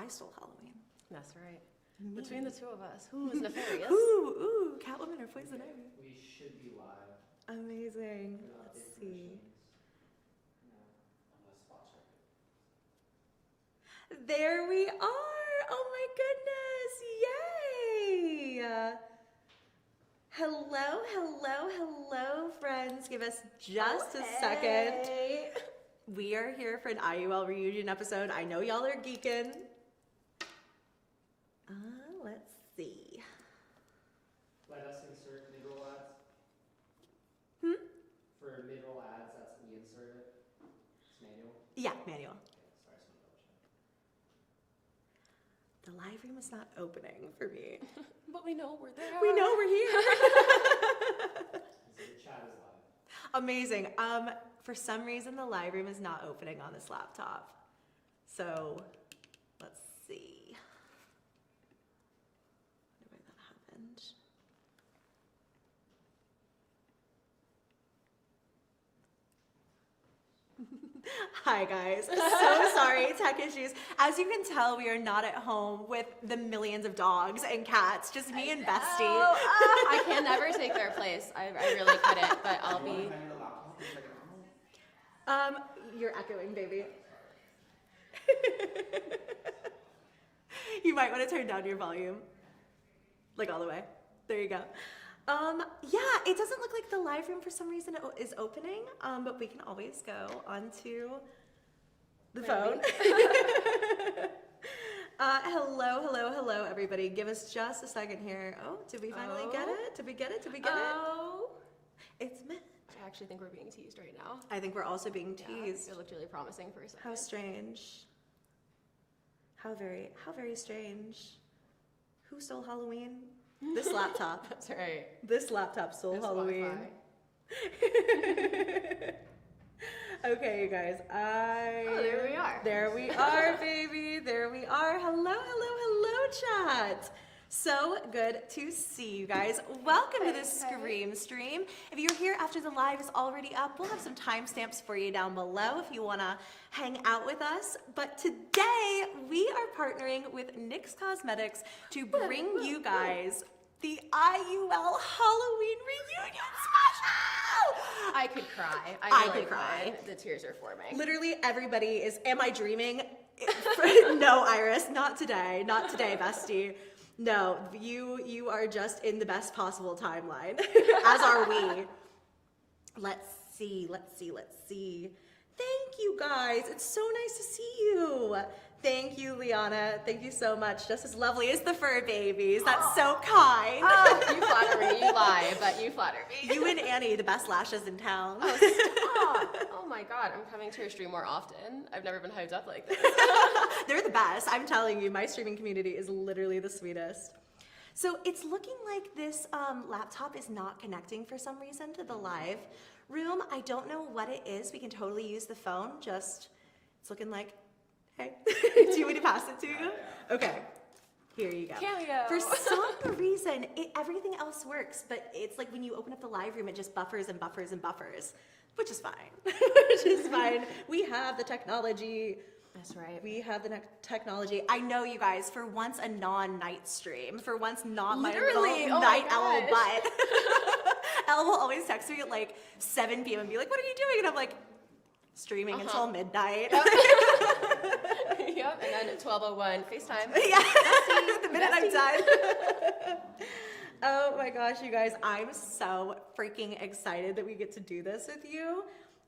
I stole Halloween. That's right. Between the two of us, who is nefarious? Ooh, Catwoman or Poison Ivy. We should be live. Amazing. Let's see. I'm gonna spot check it. There we are. Oh my goodness. Yay. Hello, friends. Give us just a second. We are here for an IUL reunion episode. I know y'all are geeking. Let's see. Let us insert mid-roll ads. For mid-roll ads, that's we insert it. It's manual. Yeah, manual. Okay, sorry, just want to double check. The live room is not opening for me. But we know we're there. We know we're here. The chat is live. Amazing. For some reason, the live room is not opening on this laptop. So, let's see. I wonder why that happened. Hi guys, so sorry, tech issues. As you can tell, we are not at home with the millions of dogs and cats, just me and Bestie. I can never take their place. I really couldn't, but I'll be. You're echoing, baby. You might want to turn down your volume. Like all the way. There you go. Yeah, it doesn't look like the live room for some reason is opening, but we can always go onto the phone. Hello, everybody. Give us just a second here. Oh, did we finally get it? Did we get it? Oh. It's Mitch. I actually think we're being teased right now. I think we're also being teased. Yeah, it looked really promising for a second. How strange. How very strange. Who stole Halloween? This laptop. That's right. This laptop stole Halloween. Okay, you guys. Oh, there we are. There we are, baby. There we are. Hello, chat. So good to see you guys. Welcome to this Scream stream. If you're here after the live is already up, we'll have some timestamps for you down below if you want to hang out with us. But today we are partnering with NYX Cosmetics to bring you guys the IUL Halloween reunion special. I could cry. I could cry. Would. The tears are forming. Literally everybody is, am I dreaming? No, Iris, not today. Not today, bestie. No, you are just in the best possible timeline, as are we. Let's see. Thank you guys. It's so nice to see you. Thank you, Liana. Thank you so much. Just as lovely as the fur babies. That's so kind. Oh, you flatter me. You lie, but you flatter me. You and Annie, the best lashes in town. Oh, stop. Oh my God, I'm coming to your stream more often. I've never been hyped up like this. They're the best. I'm telling you, my streaming community is literally the sweetest. So it's looking like this laptop is not connecting for some reason to the live room. I don't know what it is. We can totally use the phone. Just, it's looking like, hey, do you want me to pass it to you? Okay, here you go. Cameo. For some reason, everything else works, but it's like when you open up the live room, it just buffers and buffers and buffers, which is fine. Which is fine. We have the technology. That's right. We have the technology. I know, you guys, for once a non-night stream, for once not my little night owl butt. Elle will always text me at like 7 p.m. and be like, what are you doing? And I'm like, streaming until midnight. Yep, and then at 12:01, FaceTime. Yeah, the minute I'm done. Oh my gosh, you guys, I'm so freaking excited that we get to do this with you.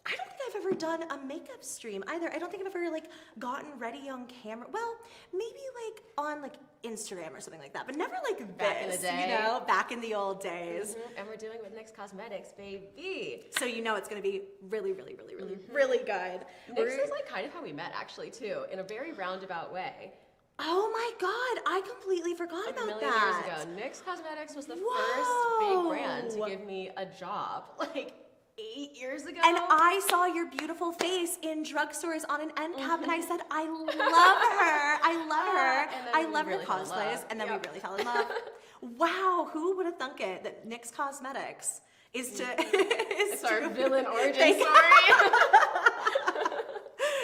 I don't think I've ever done a makeup stream either. I don't think I've ever like gotten ready on camera. Well, maybe like on like Instagram or something like that, but never like back in the day. You know, back in the old days. Mm-hmm. And we're doing it with NYX Cosmetics, baby. So you know it's gonna be really good. NYX is like kind of how we met actually too, in a very roundabout way. Oh my God, I completely forgot about that. A million years ago, NYX Cosmetics was the first big brand to give me a job. Like 8 years ago. And I saw your beautiful face in drugstores on an end cap, and I said, I love her. I love her cosplays, and then we really fell in love. Wow, who would have thunk it that NYX Cosmetics is it's our villain origin story.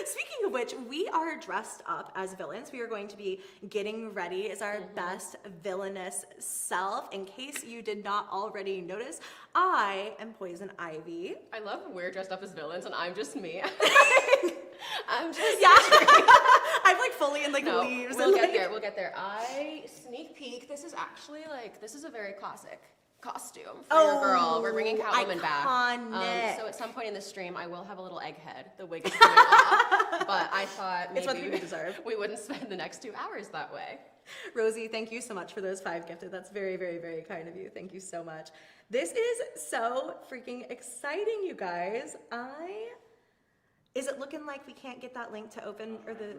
Speaking of which, we are dressed up as villains. We are going to be getting ready as our best villainous self. In case you did not already notice, I am Poison Ivy. I love when we're dressed up as villains and I'm just me. I'm just I'm like fully in like leaves. We'll and, get like, there. We'll get there. I sneak peek. This is actually this is a very classic costume for your girl. We're bringing Catwoman back. Iconic. So at some point in the stream, I will have a little egg head. The wig is coming off, but I thought It's what maybe we deserve. we wouldn't spend the next 2 hours that way. Rosie, thank you so much for those 5 gifted. That's very, very, very kind of you. Thank you so much. This is so freaking exciting, you guys. Is it looking like we can't get that link to open or the?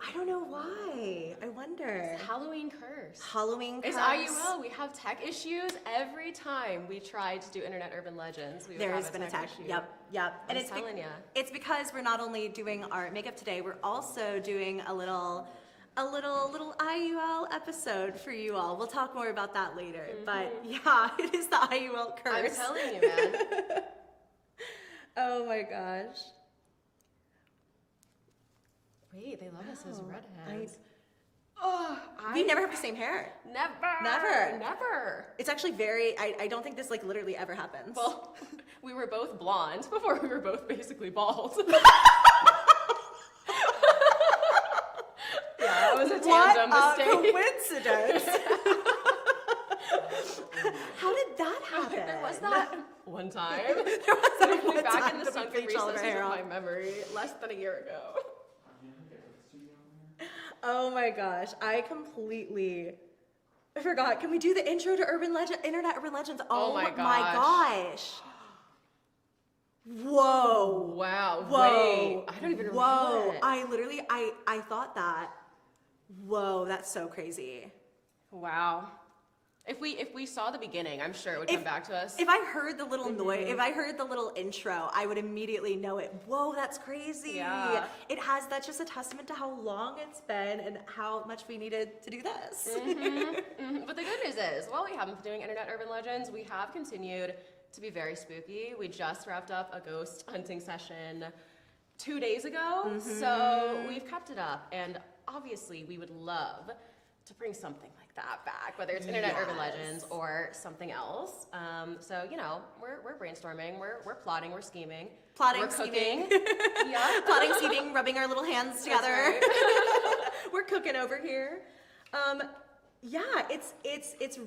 I don't know why. I wonder. It's Halloween curse. Halloween curse. It's IUL. We have tech issues every time we try to do Internet Urban Legends. There has been a tech. issue. Yep. I'm telling ya. It's because we're not only doing our makeup today, we're also doing a little IUL episode for you all. We'll talk more about that later. But yeah, it is the IUL curse. I'm telling you, man. Oh my gosh. Wait, they love us as redheads. We never have the same hair. Never. It's actually very, I don't think this like literally ever happens. Well, we were both blonde before we were both basically bald. Yeah, it was a tandem mistake. Coincidence. How did that happen? There was that one time. There was that one Back time in the that we sunken bleached all of our recesses hair of off. my memory, less than a year ago. Oh my gosh, I completely forgot. Can we do the intro to Internet Urban Legends? Oh my gosh. Whoa. Wow. Whoa. Wait. I don't even remember Whoa. it. I literally, I thought that. Whoa, that's so crazy. Wow. If we saw the beginning, I'm sure it would come back to us. If I heard the little noise, if I heard the little intro, I would immediately know it. Whoa, that's crazy. Yeah. That's just a testament to how long it's been and how much we needed to do this. But the good news is, while we haven't been doing Internet Urban Legends, we have continued to be very spooky. We just wrapped up a ghost hunting session 2 days ago, so we've kept it up. And obviously, we would love to bring something like that back, whether it's Internet Urban Legends or something else. So, you know, we're brainstorming, we're plotting, we're scheming. Plotting, we're scheming. cooking. Yeah. Plotting, scheming, rubbing our little hands together. Right. We're cooking over here. Yeah, it's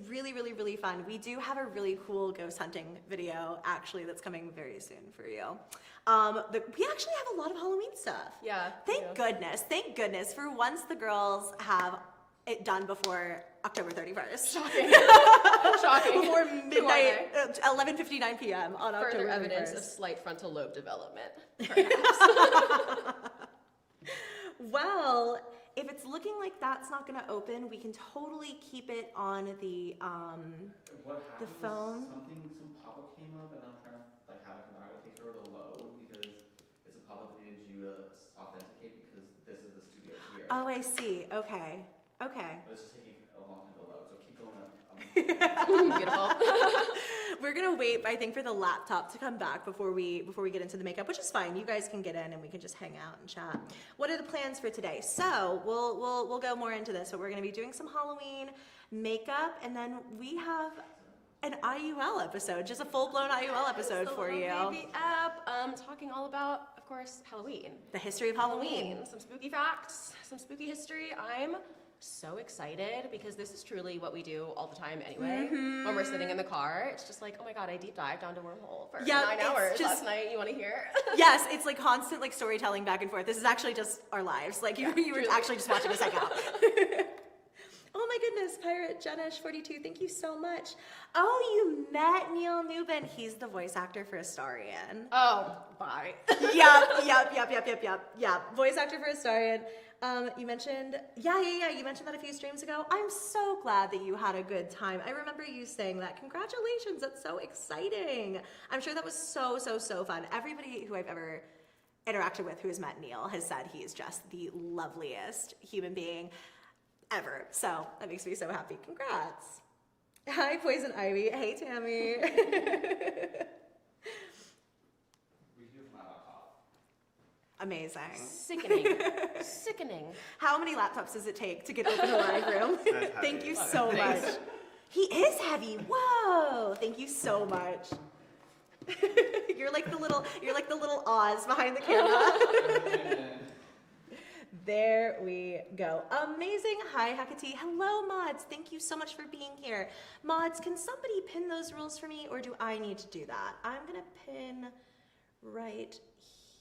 really, really, really fun. We do have a really cool ghost hunting video actually that's coming very soon for you. We actually have a lot of Halloween stuff. Yeah. Thank goodness. For once the girls have it done before October 31st. Shocking. Before Who are midnight, they? 11:59 p.m. on October 31st. Further evidence of slight frontal lobe development. Well, if it's looking like that's not going to open, we can totally keep it on the phone. Some pop-up came up, and I'm trying to have it come out. It takes forever to load because it's a pop-up that needed you to authenticate because this is the studio here. Oh, I see. Okay. But it's just taking a long time to load, so keep going up. Beautiful. We're gonna wait, I think, for the laptop to come back before we get into the makeup, which is fine. You guys can get in and we can just hang out and chat. What are the plans for today? So we'll go more into this, but we're gonna be doing some Halloween makeup, and then we have an IUL episode, just a full-blown IUL episode for you. Baby app, talking all about, of course, Halloween. The history of Halloween. Some spooky facts, some spooky history. I'm so excited because this is truly what we do all the time anyway. When we're sitting in the car, it's just like, oh my god, I deep dived down to Wormhole for 9 hours last night. You want to hear? Yes, it's like constant like storytelling back and forth. This is actually just our lives. Like you were actually just watching us hang out. Oh my goodness, Pirate Jenish42, thank you so much. Oh, you met Neil Newbin. He's the voice actor for Astarion. Oh, bye. Yep. Voice actor for Astarion. You mentioned, you mentioned that a few streams ago. I'm so glad that you had a good time. I remember you saying that. Congratulations, that's so exciting. I'm sure that was so fun. Everybody who I've ever interacted with who has met Neil has said he is just the loveliest human being ever. So that makes me so happy. Congrats. Hi, Poison Ivy. Hey, Tammy. We can do it from my laptop. Amazing. Sickening. Sickening. How many laptops does it take to get open a live room? That's Thank heavy. you so much. He is heavy. Whoa! Thank you so much. You're like the little Oz behind the camera. There we go. Amazing. Hi, Hecate. Hello, mods. Thank you so much for being here. Mods, can somebody pin those rules for me, or do I need to do that? I'm gonna pin right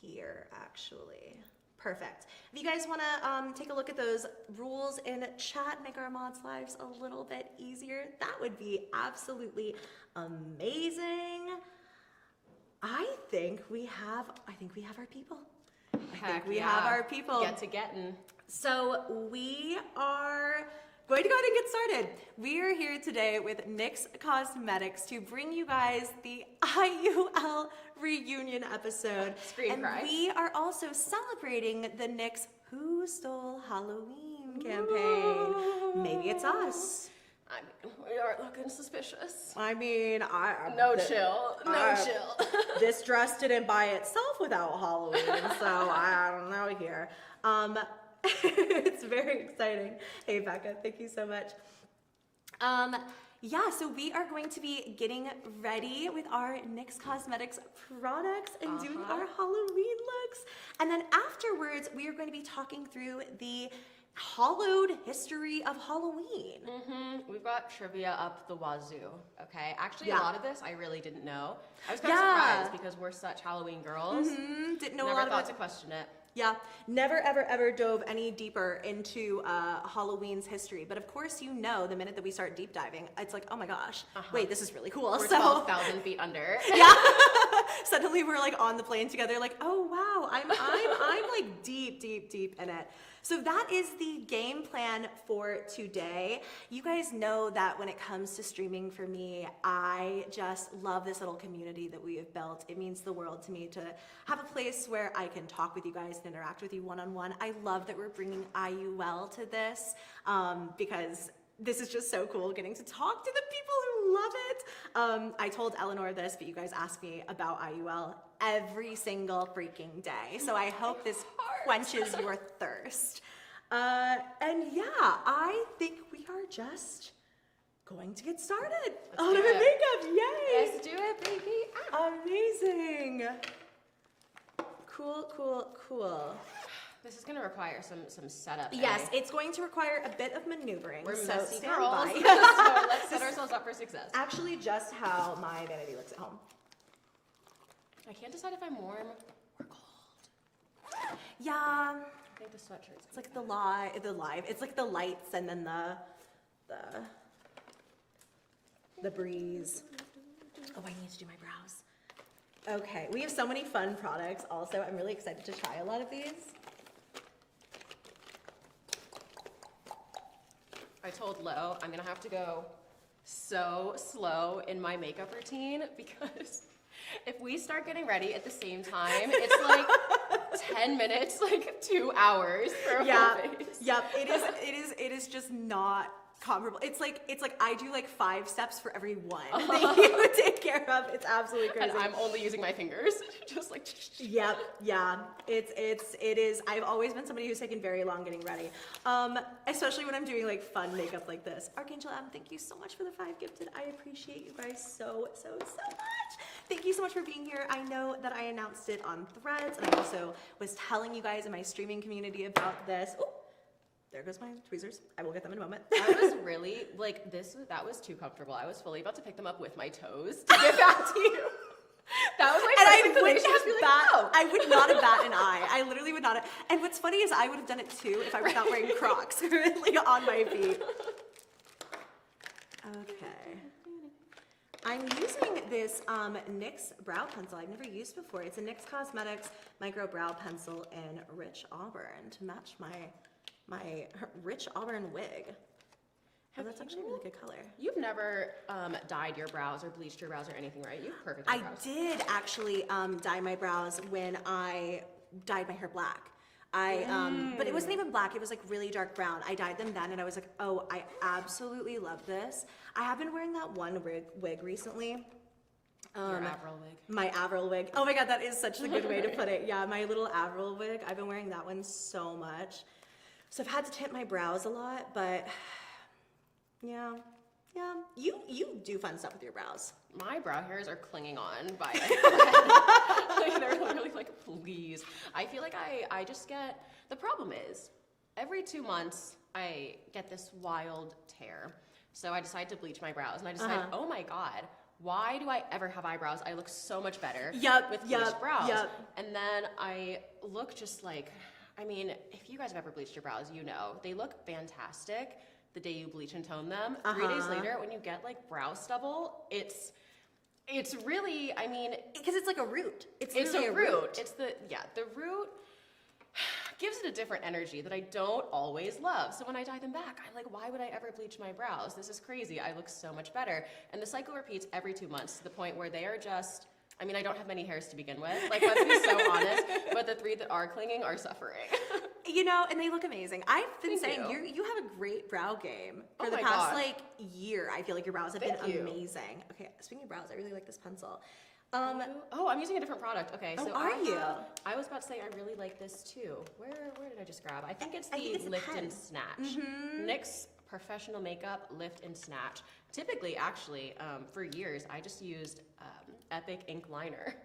here, actually. Perfect. If you guys want to take a look at those rules in chat, make our mods' lives a little bit easier, that would be absolutely amazing. I think we have our people. I think we have our people. Get to getting. So we are going to go ahead and get started. We are here today with NYX Cosmetics to bring you guys the IUL reunion episode. Screen cry. We are also celebrating the NYX Who Stole Halloween campaign. Maybe it's us. I mean, we are looking suspicious. I mean, No chill. This dress didn't by itself without Halloween, so I don't know here. It's very exciting. Hey, Becca, thank you so much. Yeah, so we are going to be getting ready with our NYX Cosmetics products and doing our Halloween looks. And then afterwards, we are going to be talking through the hollowed history of Halloween. We've got trivia up the wazoo, okay? Actually, Yeah. a lot of this I really didn't know. I was kind of surprised because we're such Halloween girls. Didn't know a Never lot thought about to question it. Yeah, never ever ever dove any deeper into Halloween's history. But of course, you know, the minute that we start deep diving, it's like, oh my gosh, wait, this is really cool. We're So 12,000 feet under. yeah, suddenly we're like on the plane together, like, oh wow, I'm like deep in it. So that is the game plan for today. You guys know that when it comes to streaming for me, I just love this little community that we have built. It means the world to me to have a place where I can talk with you guys and interact with you one-on-one. I love that we're bringing IUL to this because this is just so cool getting to talk to the people who love it. I told Eleanor this, but you guys ask me about IUL every single freaking day. So I hope this quenches your thirst. And yeah, I think we are just going to get started on our makeup. Yay! Let's do it, baby. Amazing. Cool. This is gonna require some setup. Yes, it's going to require a bit of maneuvering. We're so messy stand girls. by. So let's set ourselves up for success. Actually, just how my vanity looks at home. I can't decide if I'm warm or cold. Yeah, I think the sweatshirt's it's like the live. It's like the lights and then the breeze. Oh, I need to do my brows. Okay, we have so many fun products. Also, I'm really excited to try a lot of these. I told Lo I'm gonna have to go so slow in my makeup routine because if we start getting ready at the same time, it's like 10 minutes, like 2 hours for a full face. Yep. It is just not comparable. It's like I do like 5 steps for every one that you take care of. It's absolutely crazy. And I'm only using my fingers, just like. Yep, yeah. It is. I've always been somebody who's taken very long getting ready, especially when I'm doing like fun makeup like this. Archangel M, thank you so much for the 5 gifted. I appreciate you guys so much. Thank you so much for being here. I know that I announced it on Threads, and I also was telling you guys in my streaming community about this. Ooh, there goes my tweezers. I will get them in a moment. I was really like that was too comfortable. I was fully about to pick them up with my toes to get back to you. That was my And I first wouldn't inclination, have just be like, bat. no. I would not have bat an eye. I literally would not have. And what's funny is I would have done it too if I was not wearing Crocs currently on my feet. Okay. I'm using this NYX brow pencil I've never used before. It's a NYX Cosmetics micro brow pencil in rich auburn to match my rich auburn wig. Oh, that's actually a really good color. You've never dyed your brows or bleached your brows or anything, right? You have perfect I brows. did actually dye my brows when I dyed my hair black. But it wasn't even black, it was like really dark brown. I dyed them then and I was like, oh, I absolutely love this. I have been wearing that one wig recently Your Avril wig. My Avril wig. Oh my god, that is such a good way to put it. Yeah, my little Avril wig. I've been wearing that one so much. So I've had to tint my brows a lot, but yeah. You do fun stuff with your brows. My brow hairs are clinging on by a like, they're literally like, please. I feel like I just get, the problem is, every 2 months, I get this wild tear. So I decide to bleach my brows, and I decide, oh my god, why do I ever have eyebrows? I look so much better with bleached brows. And then I look just like, I mean, if you guys have ever bleached your brows, you know, they look fantastic the day you bleach and tone them. 3 days later, when you get like brow stubble, it's really, I mean, because it's like a root. It's a a root. It's the root gives it a different energy that I don't always love. So when I dye them back, I'm like, why would I ever bleach my brows? This is crazy. I look so much better. And the cycle repeats every 2 months to the point where they are just, I mean, I don't have many hairs to begin with. Like, let's be so honest. But the 3 that are clinging are suffering. You know, and they look amazing. I've been Thank saying you. you have a great brow game. For Oh the my past gosh. like year, I feel like your brows have Thank been you. amazing. Okay, speaking of brows, I really like this pencil. Oh, I'm using a different product. Okay, so are you? I was about to say I really like this too. Where did I just grab? I think it's I think the it's a Lift pen. and Snatch. NYX Professional Makeup Lift and Snatch. Typically, actually, for years, I just used Epic Ink Liner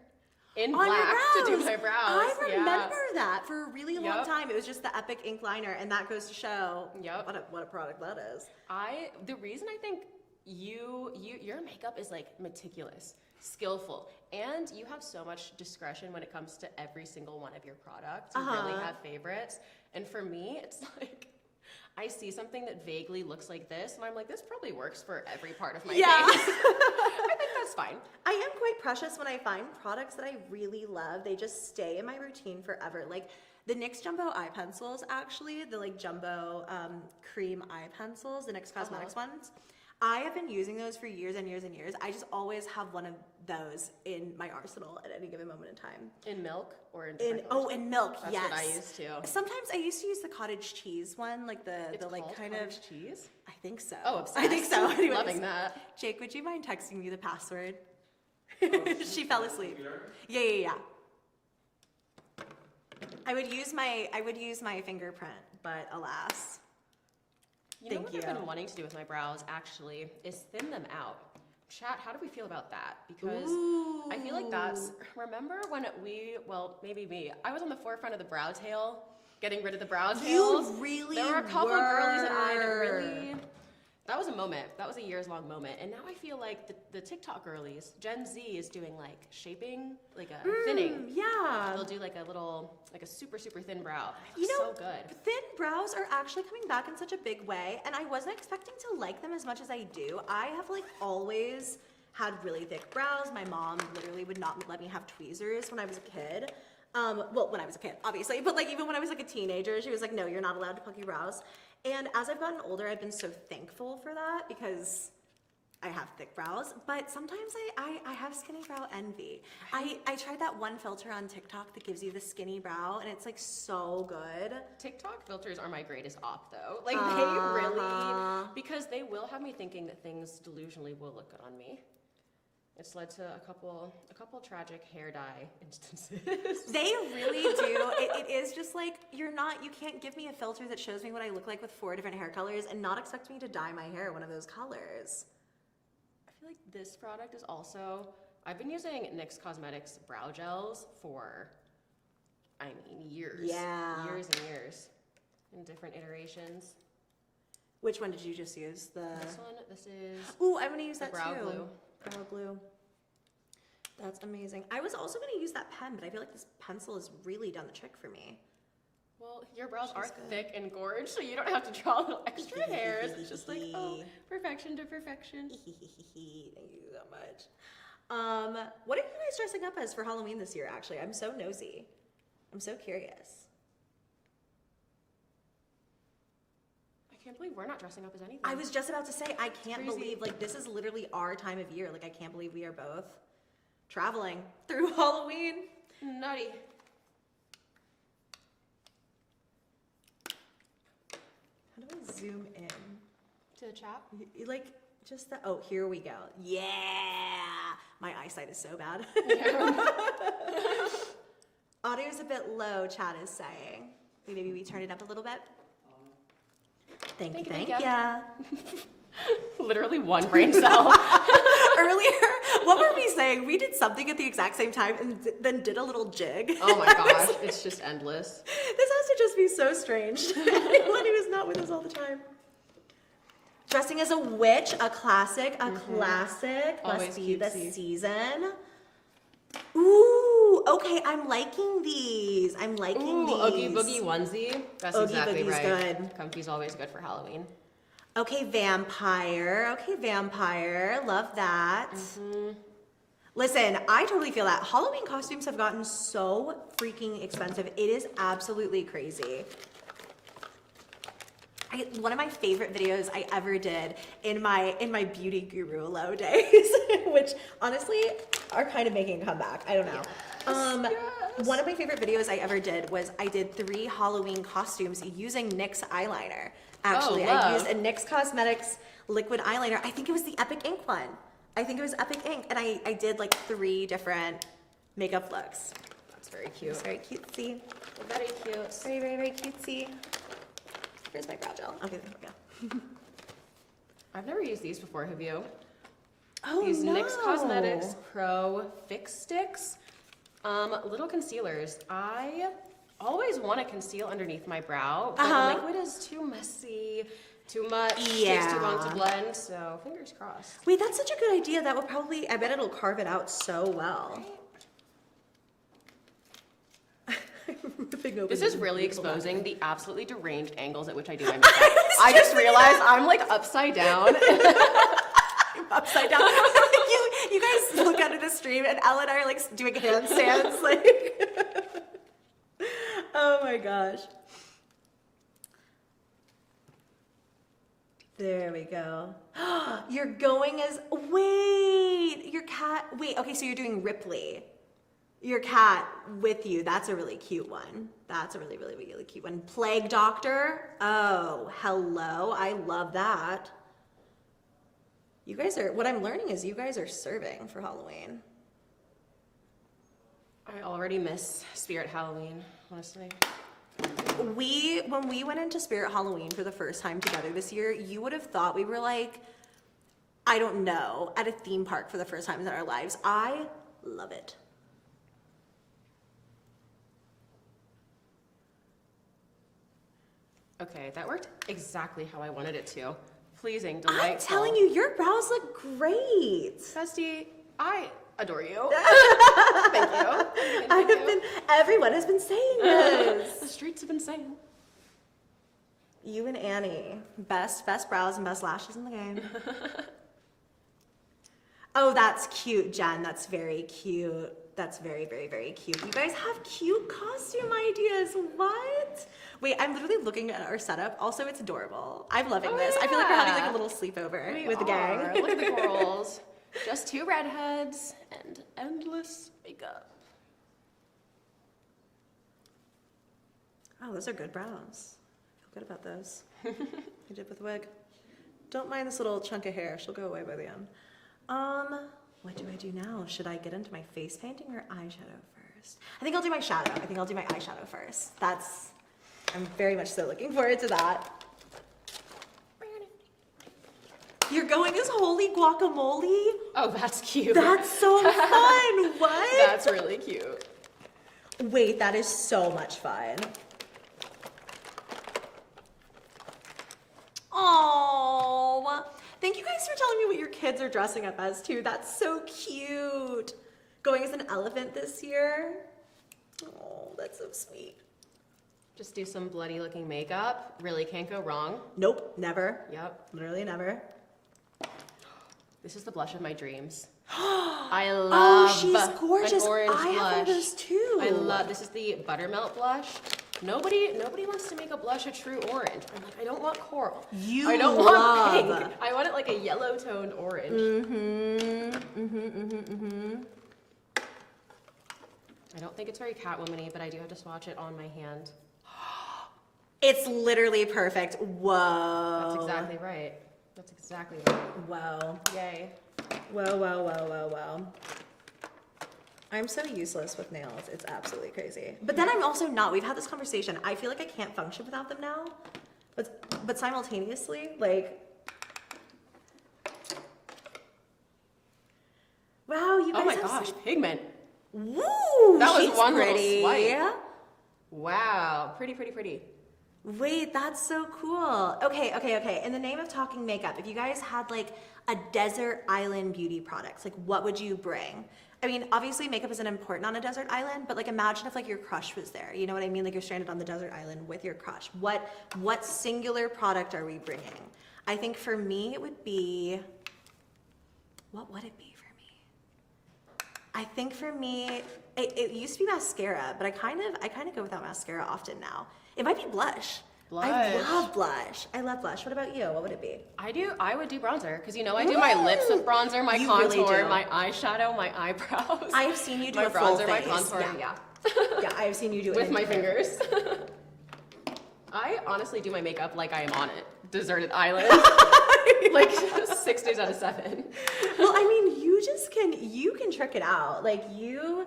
in On your black to do brows. my brows. I Yeah. remember that for a really long Yep. time. It was just the Epic Ink Liner, and that goes to show Yep. what a product that is. The reason I think your makeup is like meticulous, skillful, and you have so much discretion when it comes to every single one of your products. You really have favorites. And for me, it's like I see something that vaguely looks like this, and I'm like, this probably works for every part of my face. I think that's fine. I am quite precious when I find products that I really love. They just stay in my routine forever. Like the NYX Jumbo eye pencils, actually, the like jumbo cream eye pencils, the NYX Cosmetics ones. I have been using those for years and years and years. I just always have one of those in my arsenal at any given moment in time. In milk or in In milk, That's yes. what I used to. Sometimes I used to use the cottage cheese one, like It's the like called kind cottage of cheese. I think so. Oh, obsessed. I think so. Anyways. Loving that. Jake, would you mind texting me the password? Oh, She fell asleep. Computer? Yeah. I would use my fingerprint, but alas. You know Thank what you. I've been wanting to do with my brows actually is thin them out. Chat, how do we feel about that? Because I feel like that's, remember when maybe me, I was on the forefront of the brow tail, getting rid of the brow tails. You really There were a couple of girlies that I were. really, that was a moment. That was a years-long moment. And now I feel like the TikTok girlies, Gen Z is doing like shaping, like a thinning. Yeah. They'll do like a super, super thin brow. It You looks know, so good. thin brows are actually coming back in such a big way, and I wasn't expecting to like them as much as I do. I have like always had really thick brows. My mom literally would not let me have tweezers when I was a kid. Well, when I was a kid, obviously, but like even when I was like a teenager, she was like, no, you're not allowed to pluck your brows. And as I've gotten older, I've been so thankful for that because I have thick brows, but sometimes I have skinny brow envy. I tried that one filter on TikTok that gives you the skinny brow, and it's like so good. TikTok filters are my greatest op though. Like they really, because they will have me thinking that things delusionally will look good on me. It's led to a couple tragic hair dye instances. They really do. It is just like, you can't give me a filter that shows me what I look like with 4 different hair colors and not expect me to dye my hair one of those colors. I feel like this product is also, I've been using NYX Cosmetics brow gels for, years. Yeah. Years and years in different iterations. Which one did you just use? This is Ooh, I'm gonna use the that brow too. glue. Brow glue. That's amazing. I was also gonna use that pen, but I feel like this pencil has really done the trick for me. Well, your brows She's are good. thick and gorge, so you don't have to draw little extra hairs. It's just like, oh, perfection to perfection. Thank you so much. What are you guys dressing up as for Halloween this year, actually? I'm so nosy. I'm so curious. I can't believe we're not dressing up as anything. I was just about to say, I can't Crazy. believe, like, this is literally our time of year. Like, I can't believe we are both traveling through Halloween. Nutty. How do I zoom in? To the chat. Like, Just the, oh, here we go. Yeah. My eyesight is so bad. Audio's a bit low, chat is saying. Maybe we turn it up a little bit. Thank you. Literally one brain cell. Earlier, what were we saying? We did something at the exact same time and then did a little jig. Oh my gosh, it's just endless. This has to just be so strange. Anyone who is not with us all the time. Dressing as a witch, a classic, classic. Always Must be the cutesy. season. Ooh, okay, I'm liking these. I'm liking these. Oogie Boogie onesie. That's Oogie exactly Boogie's right. good. Comfy's always good for Halloween. Okay, vampire. Okay, vampire. Love that. Listen, I totally feel that. Halloween costumes have gotten so freaking expensive. It is absolutely crazy. One of my favorite videos I ever did in my beauty guru low days, which honestly are kind of making a comeback. I don't know. Yes. One of my favorite videos I ever did was I did 3 Halloween costumes using NYX eyeliner. Actually, I love. used a NYX Cosmetics liquid eyeliner. I think it was the Epic Ink one. I think it was Epic Ink, and I did like 3 different makeup looks. That's very cute. It's very cutesy. Very cute. Very, very, very cutesy. Here's my brow gel. Okay, there we go. I've never used these before, have you? Oh, These no. NYX Cosmetics Pro Fix Sticks. Little concealers. I always want to conceal underneath my brow, but liquid is too messy, too much, takes too long to blend, so fingers crossed. Wait, that's such a good idea. That will probably, I bet it'll carve it out so well. This is really exposing the absolutely deranged angles at which I do my makeup. I just realized I'm like upside down. I'm upside down. you guys look under the stream and Elle and I are like doing handstands. Like, oh my gosh. There we go. You're going as, wait, your cat, wait, okay, so you're doing Ripley. Your cat with you. That's a really cute one. That's a really, really, really cute one. Plague Doctor. Oh, hello. I love that. You guys are, what I'm learning is you guys are serving for Halloween. I already miss Spirit Halloween, honestly. When we went into Spirit Halloween for the first time together this year, you would have thought we were like, I don't know, at a theme park for the first time in our lives. I love it. Okay, that worked exactly how I wanted it to. Pleasing, delightful. I'm telling you, your brows look great. Bestie, I adore you. Thank you. I have been, everyone has been saying this. The streets have been saying. You and Annie, best brows and best lashes in the game. Oh, that's cute, Jen. That's very cute. That's very, very, very cute. You guys have cute costume ideas. What? Wait, I'm literally looking at our setup. Also, it's adorable. I'm loving this. I feel like we're having like a little sleepover with the gang. Look at the corals. Just 2 redheads and endless makeup. Oh, those are good brows. I feel good about those. I did with the wig. Don't mind this little chunk of hair. She'll go away by the end. What do I do now? Should I get into my face painting or eyeshadow first? I think I'll do my shadow. I think I'll do my eyeshadow first. I'm very much so looking forward to that. You're going as holy guacamole? Oh, that's cute. That's so fun. What? That's really cute. Wait, that is so much fun. Oh, thank you guys for telling me what your kids are dressing up as too. That's so cute. Going as an elephant this year. Oh, that's so sweet. Just do some bloody looking makeup. Really can't go wrong. Nope, never. Yep. Literally never. This is the blush of my dreams. I love she's gorgeous. an orange I blush. have those too. I love, this is the Buttermelt blush. Nobody wants to make a blush a true orange. I'm like, I don't want coral. I don't want pink. I want it like a yellow toned orange. I don't think it's very Catwoman-y, but I do have to swatch it on my hand. It's literally perfect. Whoa. That's exactly right. That's exactly right. Whoa. Yay. Whoa, whoa, whoa, whoa, whoa. I'm so useless with nails. It's absolutely crazy. But then I'm also not. We've had this conversation. I feel like I can't function without them now. But simultaneously, like... Wow, you guys Oh my have gosh, some... pigment. Woo! That was she's one pretty. little swipe. Wow, pretty, pretty, pretty. Wait, that's so cool. Okay. In the name of talking makeup, if you guys had like a desert island beauty products, like what would you bring? I mean, obviously makeup isn't important on a desert island, but like imagine if like your crush was there. You know what I mean? Like you're stranded on the desert island with your crush. What singular product are we bringing? I think for me it would be, what would it be for me? I think for me, it used to be mascara, but I kind of go without mascara often now. It might be blush. Blush. I love blush. What about you? What would it be? I would do bronzer, because you know I do my lips with bronzer, my You contour, really do. my eyeshadow, my eyebrows. I have seen you do my a full bronzer, my face. contour, Yeah. yeah. Yeah, I have seen you do it With my entire. fingers. I honestly do my makeup like I am on it. Deserted island. Like 6 days out of 7. Well, I mean, you can trick it out. Like you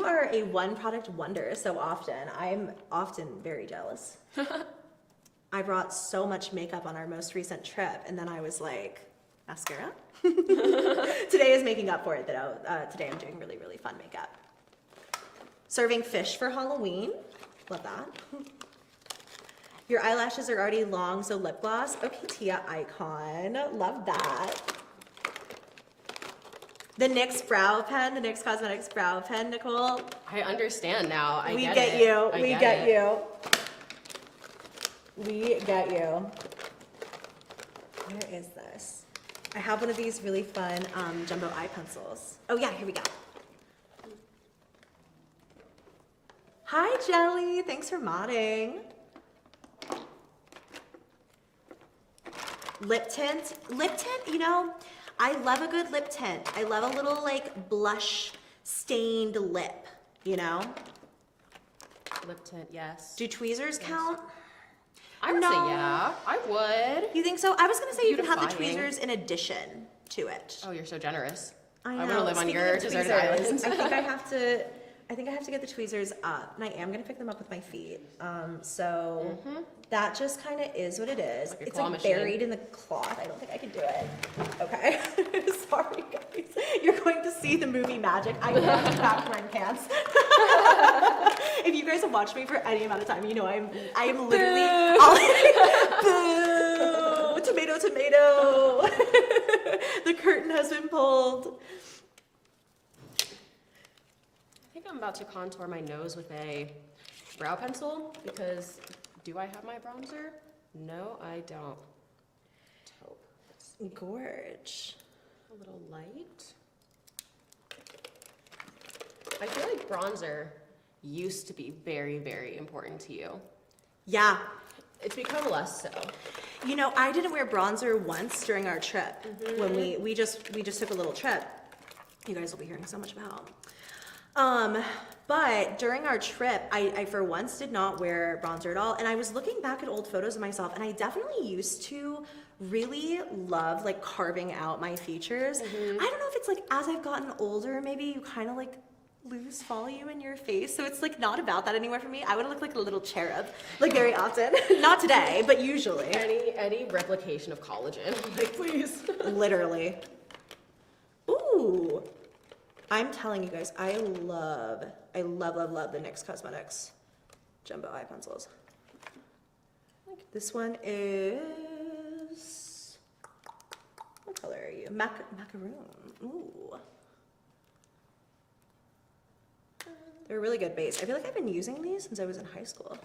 are a one product wonder so often. I'm often very jealous. I brought so much makeup on our most recent trip, and then I was like, mascara? Today is making up for it though. Today I'm doing really, really fun makeup. Serving fish for Halloween. Love that. Your eyelashes are already long, so lip gloss. Okay, Tia Icon. Love that. The NYX brow pen, the NYX Cosmetics brow pen, Nicole. I understand now. I We get get it. you. I We get get it. you. We get you. Where is this? I have one of these really fun jumbo eye pencils. Oh yeah, here we go. Hi, Jelly. Thanks for modding. Lip tint, you know, I love a good lip tint. I love a little like blush stained lip, you know? Lip tint, yes. Do tweezers count? I would No. say yeah. I would. You think so? I was gonna say you can have the Beautifying. tweezers in addition to it. Oh, you're so generous. I want know. to live on Speaking your of deserted tweezers, island. I think I have to get the tweezers up, and I am gonna pick them up with my feet. So that just kind of is what it is. Like a It's claw like machine. buried in the cloth. I don't think I can do it. Okay, sorry guys. You're going to see the movie magic. I am back my pants. If you guys have watched me for any amount of time, you know I am literally boo, tomato, tomato. The curtain has been pulled. I think I'm about to contour my nose with a brow pencil, because do I have my bronzer? No, I don't. Taupe. Gorge. A little light. I feel like bronzer used to be very, very important to you. Yeah. It's become less so. You know, I didn't wear bronzer once during our trip when we just took a little trip. You guys will be hearing so much about. But during our trip, I for once did not wear bronzer at all. And I was looking back at old photos of myself, and I definitely used to really love like carving out my features. I don't know if it's like as I've gotten older, maybe you kind of like lose volume in your face. So it's like not about that anymore for me. I would look like a little cherub, like very often. Not today, but usually. Any replication of collagen, like please. Literally. Ooh. I'm telling you guys, I love the NYX Cosmetics jumbo eye pencils. This one is, what color are you? Macaroon. Ooh. They're a really good base. I feel like I've been using these since I was in high school.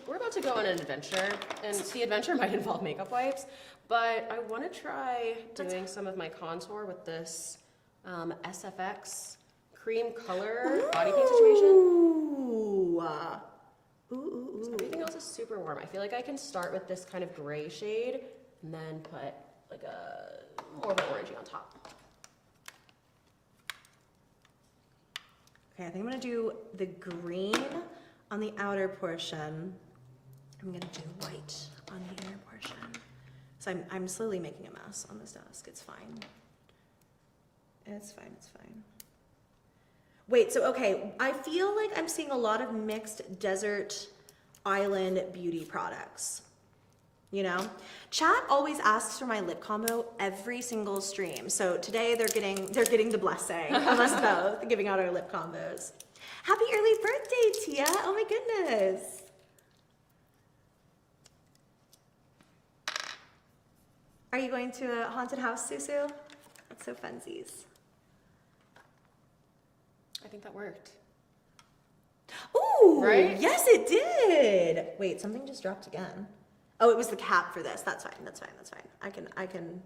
We're about to go on an adventure, and the adventure might involve makeup wipes, but I want to try doing some of my contour with this SFX cream color body paint situation. Ooh. Ooh. Everything else is super warm. I feel like I can start with this kind of gray shade and then put like a more of an orangey on top. Okay, I think I'm gonna do the green on the outer portion. I'm gonna do white on the inner portion. So I'm slowly making a mess on this desk. It's fine. It's fine, it's fine. Wait, so okay, I feel like I'm seeing a lot of mixed desert island beauty products. You know? Chat always asks for my lip combo every single stream. So today they're getting the blessing of us both giving out our lip combos. Happy early birthday, Tia! Oh my goodness. Are you going to a haunted house, Susu? That's so funsies. I think that worked. Ooh, right? Yes, it did. Wait, something just dropped again. Oh, it was the cap for this. That's fine. That's fine. That's fine. I can.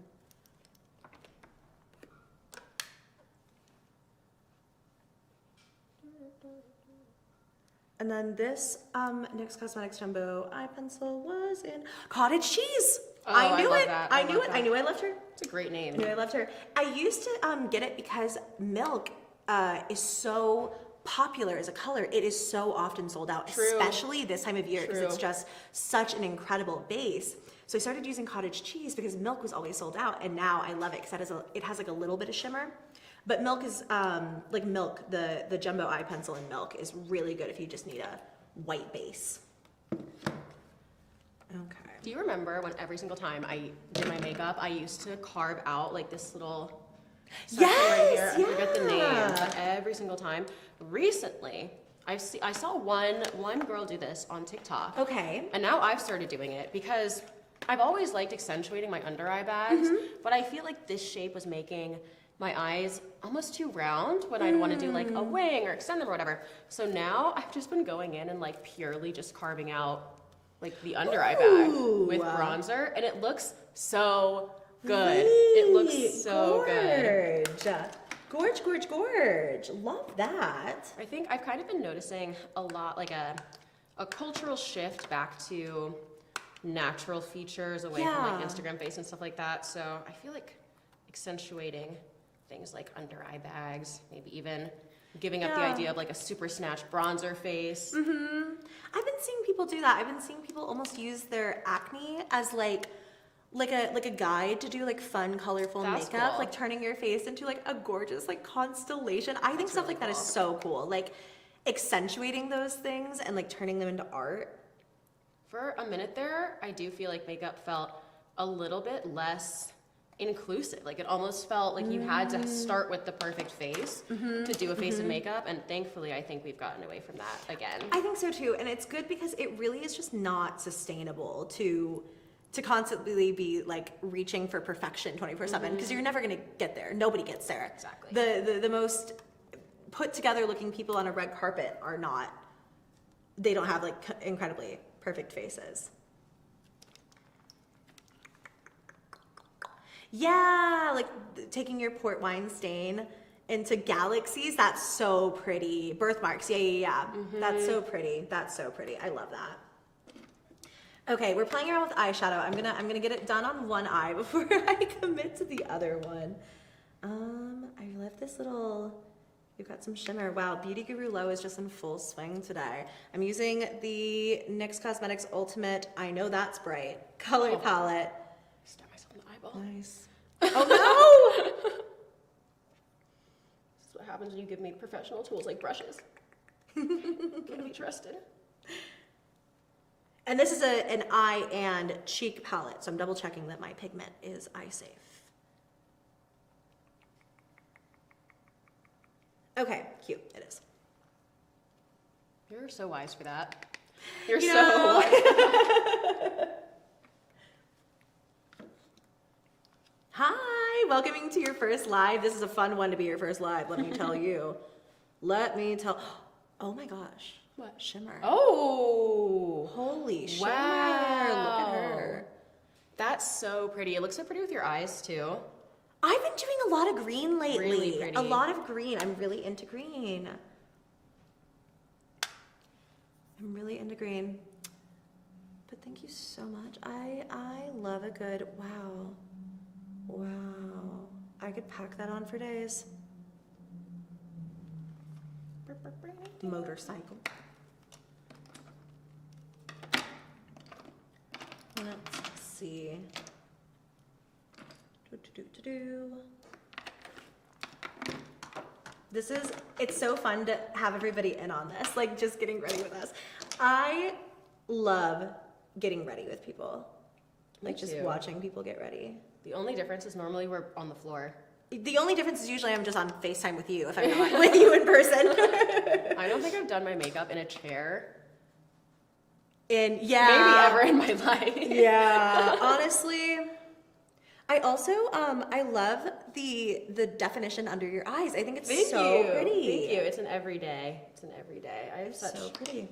And then this NYX Cosmetics Jumbo eye pencil was in cottage cheese. Oh, I knew love it. that. I love knew it. that. I knew I loved her. It's a great name. I knew I loved her. I used to get it because milk is so popular as a color. It is so often sold out, True. especially this time of year because it's True. just such an incredible base. So I started using cottage cheese because milk was always sold out, and now I love it because it has like a little bit of shimmer. But milk is like milk. The jumbo eye pencil in milk is really good if you just need a white base. Okay. Do you remember when every single time I did my makeup, I used to carve out like this little section right here? I forget the name, but every single time. Recently, I saw one girl do this on TikTok. Okay. And now I've started doing it because I've always liked accentuating my under eye bags, but I feel like this shape was making my eyes almost too round when I'd want to do like a wing or extend them or whatever. So now I've just been going in and like purely just carving out like the under eye bag with bronzer, and it looks so good. It looks so good. Gorge, gorge, gorge. Love that. I think I've kind of been noticing a lot, like a cultural shift back to natural features away from like Instagram face and stuff like that. So I feel like accentuating things like under eye bags, maybe even giving up the idea of like a super snatch bronzer face. I've been seeing people do that. I've been seeing people almost use their acne as like a guide to do like fun, colorful That's makeup, cool. like turning your face into like a gorgeous like constellation. I think That's stuff really like that is cool. so cool. Like accentuating those things and like turning them into art. For a minute there, I do feel like makeup felt a little bit less inclusive. Like it almost felt like you had to start with the perfect face to do a face of makeup, and thankfully I think we've gotten away from that again. I think so too, and it's good because it really is just not sustainable to constantly be like reaching for perfection 24/7 because you're never gonna get there. Nobody gets there. Exactly. The most put together looking people on a red carpet are not. They don't have like incredibly perfect faces. Yeah, like taking your port wine stain into galaxies. That's so pretty. Birthmarks. Yeah. That's so pretty. That's so pretty. I love that. Okay, we're playing around with eyeshadow. I'm gonna get it done on one eye before I commit to the other one. I love this little. We've got some shimmer. Wow, Beauty Guru Low is just in full swing today. I'm using the NYX Cosmetics Ultimate I Know That's Bright color palette. Stab myself in the eyeball. Nice. Oh no! This is what happens when you give me professional tools like brushes. Can't be trusted. And this is an eye and cheek palette, so I'm double checking that my pigment is eye safe. Okay, cute, it is. You're so wise for that. You're You so know. wise. Hi, welcoming to your first live. This is a fun one to be your first live, let me tell you. Oh my gosh. What? Shimmer. Oh, Holy shimmer. wow. Look at her. That's so pretty. It looks so pretty with your eyes too. I've been doing a lot of green lately. Really pretty. A lot of green. I'm really into green. I'm really into green. But thank you so much. I love a good, wow. Wow. I could pack that on for days. Motorcycle. Let's see. It's so fun to have everybody in on this, like just getting ready with us. I love getting ready with people. Like just watching people get ready. The only difference is normally we're on the floor. The only difference is usually I'm just on FaceTime with you if I'm not with you in person. I don't think I've done my makeup in a chair. Maybe ever in my life. Yeah, honestly. I also I love the definition under your eyes. I think it's pretty. Thank you. It's an everyday. I have such so pretty.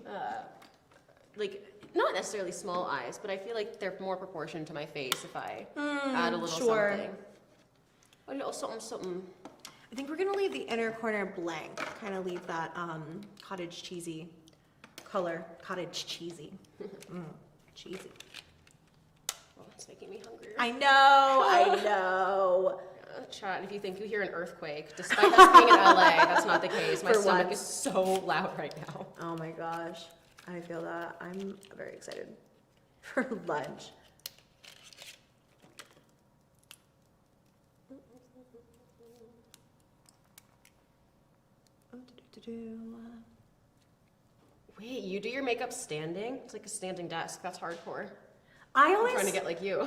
Like not necessarily small eyes, but I feel like they're more proportioned to my face if I add a little something. A little something. I think we're gonna leave the inner corner blank. Kind of leave that cottage cheesy color. Cottage cheesy. Cheesy. Oh, it's making me hungry. I know. Chat, if you think you hear an earthquake, despite us being in LA, that's not the case. My stomach is so loud right now. Oh my gosh. I feel that. I'm very excited for lunch. Wait, you do your makeup standing? It's like a standing desk. That's hardcore. I'm trying to get like you.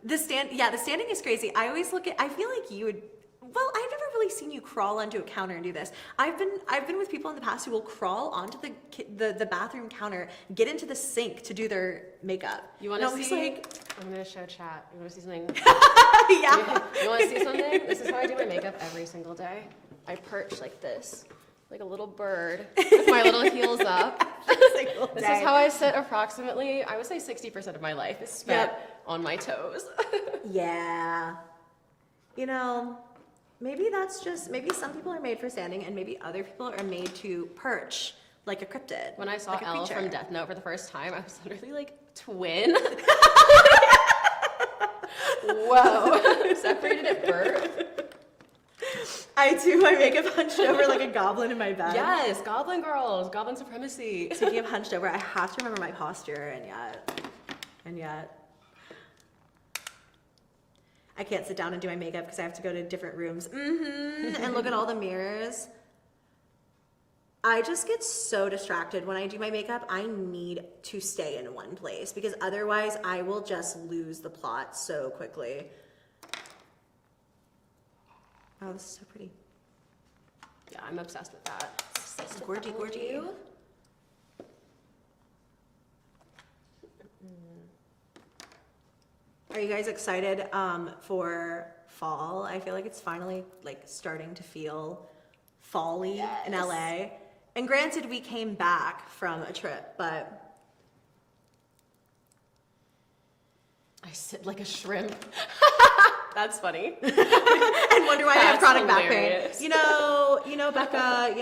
The standing is crazy. I always I feel like you would, well, I've never really seen you crawl onto a counter and do this. I've been with people in the past who will crawl onto the bathroom counter, get into the sink to do their makeup. You want to see? I'm going to show chat. You want to see something? Yeah. You want to see something? This is how I do my makeup every single day. I perch like this, like a little bird with my little heels up. This is how I sit approximately, I would say 60% of my life is spent on my toes. Yeah. You know, maybe some people are made for standing and maybe other people are made to perch like a cryptid. When I saw like Elle from Death Note for the first time, I was literally like, twin? Whoa. Separated at birth. I do my makeup hunched over like a goblin in my bed. Yes, goblin girls, goblin supremacy. Speaking of hunched over, I have to remember my posture, and yet, I can't sit down and do my makeup because I have to go to different rooms and look at all the mirrors. I just get so distracted when I do my makeup. I need to stay in one place because otherwise I will just lose the plot so quickly. Oh, this is so pretty. Yeah, I'm obsessed with that. Gorgy. Are you guys excited for fall? I feel like it's finally like starting to feel fall-y in LA. And granted, we came back from a trip, but I sit like a shrimp. That's funny. And wonder why I have chronic back pain. Hilarious. You know, Becca,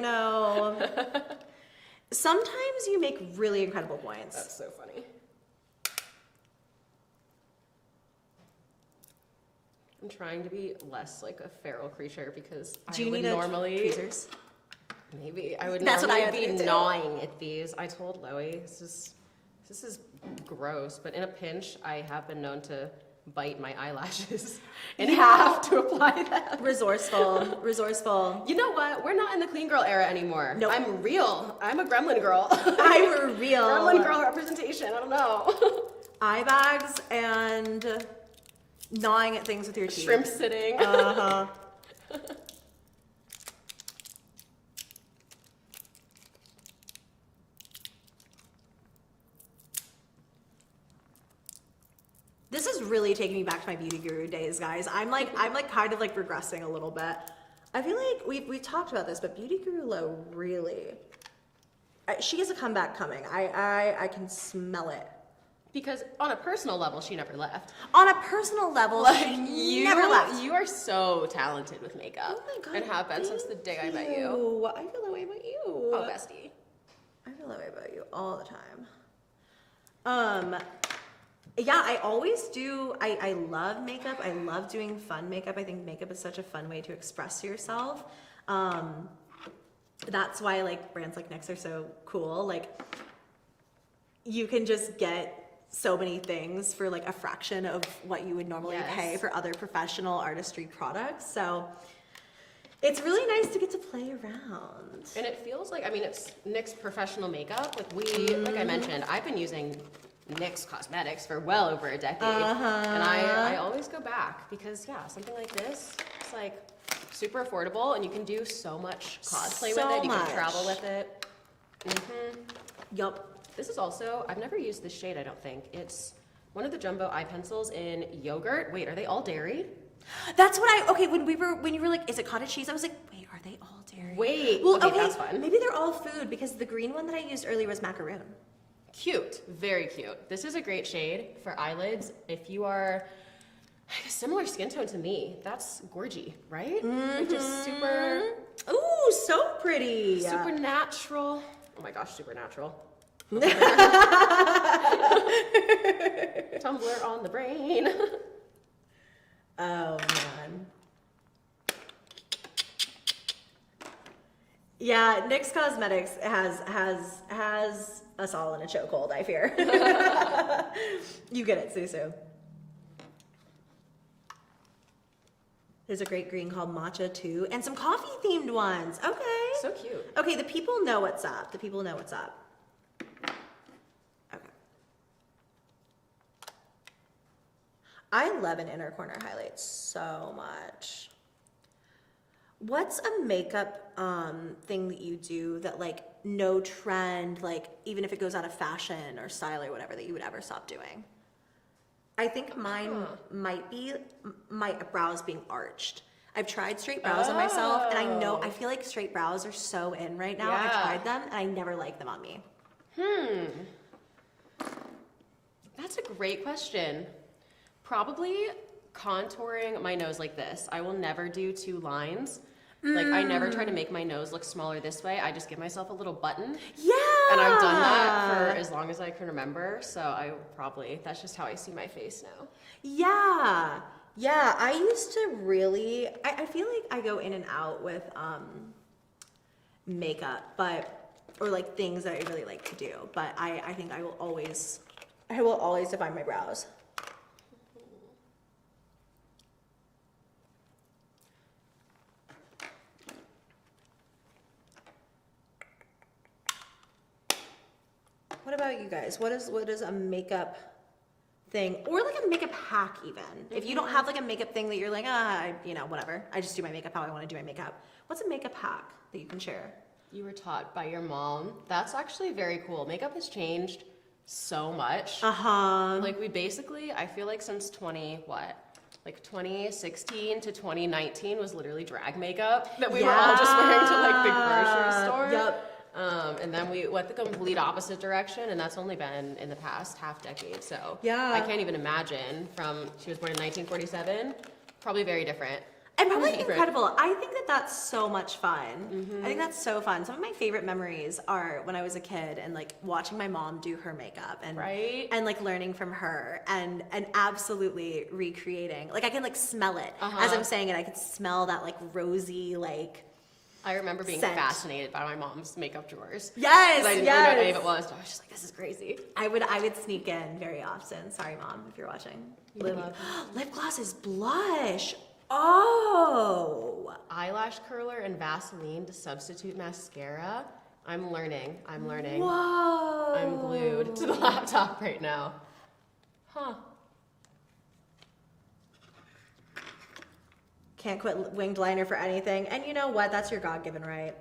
sometimes you make really incredible points. That's so funny. I'm trying to be less like a feral creature because Do you I would need normally tweezers? Maybe I would That's what I normally have to be do. gnawing at these. I told Loey this is gross, but in a pinch, I have been known to bite my eyelashes in half to apply them. Resourceful. You know what? We're not in the clean girl era anymore. Nope. I'm real. I'm a gremlin girl. I'm real. Gremlin girl representation. I don't know. Eye bags and gnawing at things with your teeth. Shrimp sitting. Uh-huh. This is really taking me back to my beauty guru days, guys. I'm like kind of like regressing a little bit. I feel like we've talked about this, but Beauty Guru Lo really, she has a comeback coming. I can smell it. Because on a personal level, she never left. On a personal level, she never left. You are so talented with makeup. Oh my God, and have been since the day I met you. I feel that way about you. Oh, bestie. I feel that way about you all the time. Yeah, I always do. I love makeup. I love doing fun makeup. I think makeup is such a fun way to express yourself. That's why like brands like NYX are so cool. Like you can just get so many things for like a fraction of what you would normally Yes. pay for other professional artistry products. So it's really nice to get to play around. And it feels like, I mean, it's NYX professional makeup. Like like I mentioned, I've been using NYX Cosmetics for well over a decade. And I always go back because, yeah, something like this, it's like super affordable and you can do so much cosplay with it. You can travel with it. Yup. This is also, I've never used this shade, I don't think. It's one of the jumbo eye pencils in yogurt. Wait, are they all dairy? That's what okay, when you were like, is it cottage cheese? I was like, wait, are they all dairy? Wait, well, okay, that's fun. Maybe they're all food because the green one that I used earlier was macaroon. Cute, very cute. This is a great shade for eyelids. If you are a similar skin tone to me, that's gorgy, right? Like just super, Ooh, so pretty. super natural. Oh my gosh, super natural. Tumblr on the brain. Oh man. Yeah, NYX Cosmetics has us all in a chokehold, I fear. You get it, Susu. There's a great green called Matcha too, and some coffee themed ones. Okay. So cute. Okay, the people know what's up. The people know what's up. Okay. I love an inner corner highlight so much. What's a makeup thing that you do that like no trend, like even if it goes out of fashion or style or whatever, that you would ever stop doing? I think mine might be my brows being arched. I've tried straight brows on myself, and I feel like straight brows are so in right now. Yeah. I've tried them, and I never like them on me. That's a great question. Probably contouring my nose like this. I will never do two lines. Like, I never try to make my nose look smaller this way. I just give myself a little button. Yeah! And I've done that for as long as I can remember. So that's just how I see my face now. Yeah. Yeah, I used to really, I feel like I go in and out with makeup, or like things that I really like to do. But I think I will always define my brows. What about you guys? What is a makeup thing, or like a makeup hack even? If you don't have like a makeup thing that you're like, whatever, I just do my makeup how I want to do my makeup. What's a makeup hack that you can share? You were taught by your mom. That's actually very cool. Makeup has changed so much. Like we basically, I feel like since 2016 to 2019 was literally drag makeup that we were all just wearing to like the grocery store. Yep. And then we went the complete opposite direction, and that's only been in the past half decade. So Yeah. I can't even imagine she was born in 1947, probably very different. And probably incredible. I think that's so much fun. I think that's so fun. Some of my favorite memories are when I was a kid and like watching my mom do her makeup and and like learning from her and absolutely recreating. Like I can like smell it as I'm saying it. I could smell that like rosy like. I remember being scent. fascinated by my mom's makeup drawers. Yes, I didn't really know what any of it was. So I was just like, this is crazy. I would sneak in very often. Sorry, Mom, if you're watching. Lip gloss is blush. Oh. Eyelash curler and Vaseline to substitute mascara. I'm learning. Whoa. I'm glued to the laptop right now. Huh. Can't quit winged liner for anything. And you know what? That's your God-given right.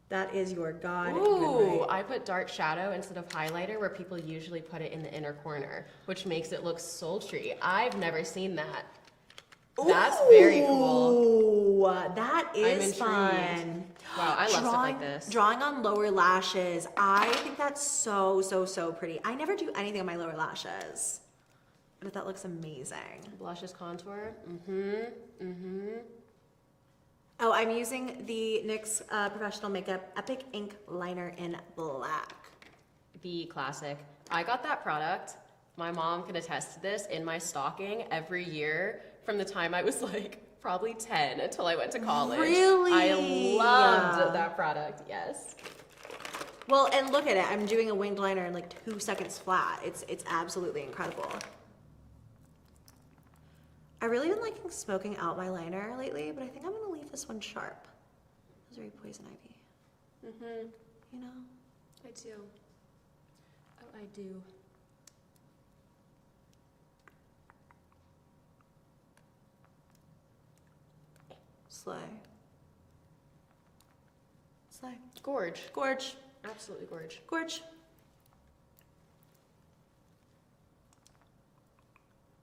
That is your God-given right. I put dark shadow instead of highlighter where people usually put it in the inner corner, which makes it look sultry. I've never seen that. That's very cool. That I'm is intrigued. Fun. Wow, I love stuff like this. Drawing on lower lashes. I think that's so, so, so pretty. I never do anything on my lower lashes. But that looks amazing. Blushes, contour. Oh, I'm using the NYX Professional Makeup Epic Ink Liner in black. The classic. I got that product. My mom can attest to this in my stocking every year from the time I was like probably 10 until I went to college. Really? I loved that product, yes. Well, and look at it. I'm doing a winged liner in like 2 seconds flat. It's absolutely incredible. I've really been liking smoking out my liner lately, but I think I'm gonna leave this one sharp. It's very poison ivy. Mm-hmm. You know? I do. Oh, I do. Slay. Slay. Gorge. Gorge. Absolutely gorge. Gorge.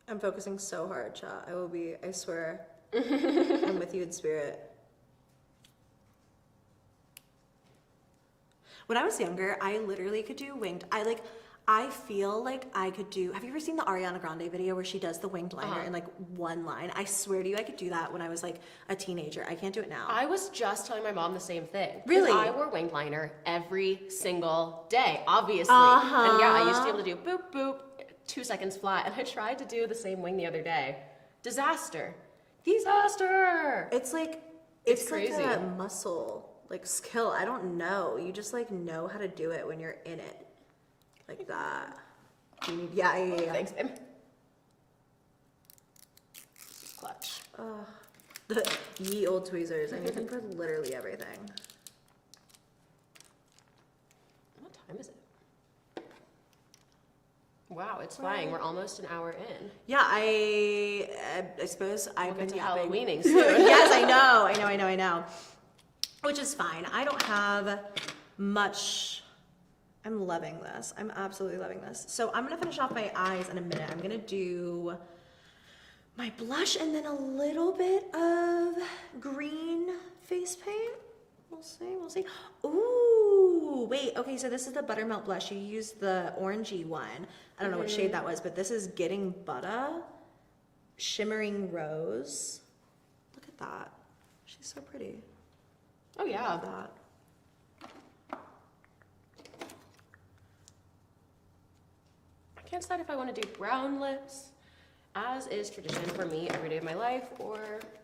I'm focusing so hard, chat. I swear. I'm with you in spirit. When I was younger, I literally could do winged. I feel like I could do. Have you ever seen the Ariana Grande video where she does the winged liner in like one line? I swear to you, I could do that when I was like a teenager. I can't do it now. I was just telling my mom the same thing. 'Cause Really? I wore winged liner every single day, obviously. Uh-huh. And yeah, I used to be able to do boop, boop, 2 seconds flat. And I tried to do the same wing the other day. Disaster. Disaster! It's like It's like crazy. a muscle like skill. I don't know. You just like know how to do it when you're in it. Like that. You need, yeah. Thanks, babe. Clutch. The ye old tweezers. I need them for literally everything. What time is it? Wow, it's flying. We're almost an hour in. Yeah, I suppose I've We'll been get to yapping. Halloweening soon. Yes, I know. Which is fine. I don't have much. I'm loving this. I'm absolutely loving this. So I'm gonna finish off my eyes in a minute. I'm gonna do my blush and then a little bit of green face paint. We'll see. Ooh, wait, okay, so this is the Buttermelt blush. You used the orangey one. I don't know what shade that was, but this is Getting Butter, Shimmering Rose. Look at that. She's so pretty. Oh, yeah. Love that. I can't decide if I want to do brown lips, as is tradition for me every day of my life, or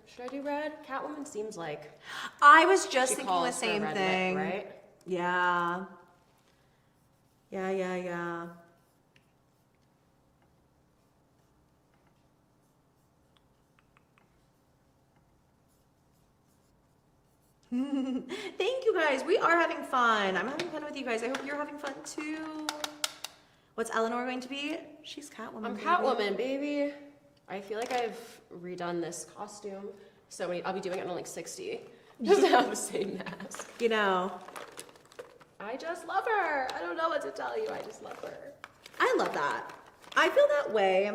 should I do red? Catwoman seems like I was just she thinking the calls for a same red thing. lip, right? Yeah. Thank you guys. We are having fun. I'm having fun with you guys. I hope you're having fun too. What's Eleanor going to be? She's Catwoman. I'm baby. Catwoman, baby. I feel like I've redone this costume so many. I'll be doing it on like 60. Just to have the same mask. You know, I just love her. I don't know what to tell you. I just love her. I love that. I feel that way.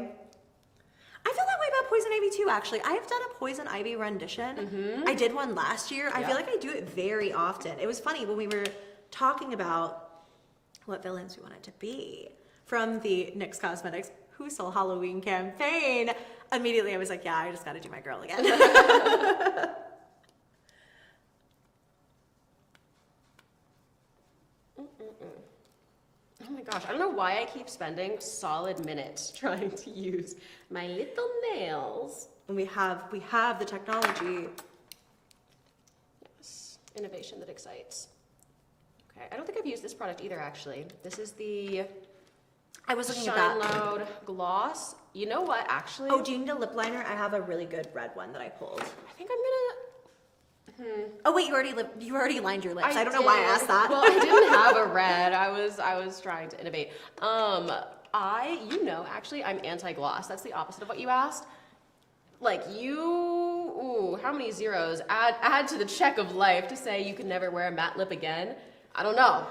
I feel that way about Poison Ivy too, actually. I have done a Poison Ivy rendition. I did one last year. I feel like I do it very often. It was funny when we were talking about what villains we wanted to be from the NYX Cosmetics Who Stole Halloween campaign. Immediately I was like, yeah, I just gotta do my girl again. Oh my gosh, I don't know why I keep spending solid minutes trying to use my little nails. And we have the technology. Yes, innovation that excites. Okay, I don't think I've used this product either, actually. This is the I was looking at Shine that. Loud Gloss. You know what, actually? Oh, do you need a lip liner? I have a really good red one that I pulled. I think I'm gonna... Oh wait, you already lined your lips. I don't know why I asked that. Well, I didn't have a red. I was trying to innovate. Actually, I'm anti-gloss. That's the opposite of what you asked. Like how many zeros add to the check of life to say you can never wear a matte lip again? I don't know.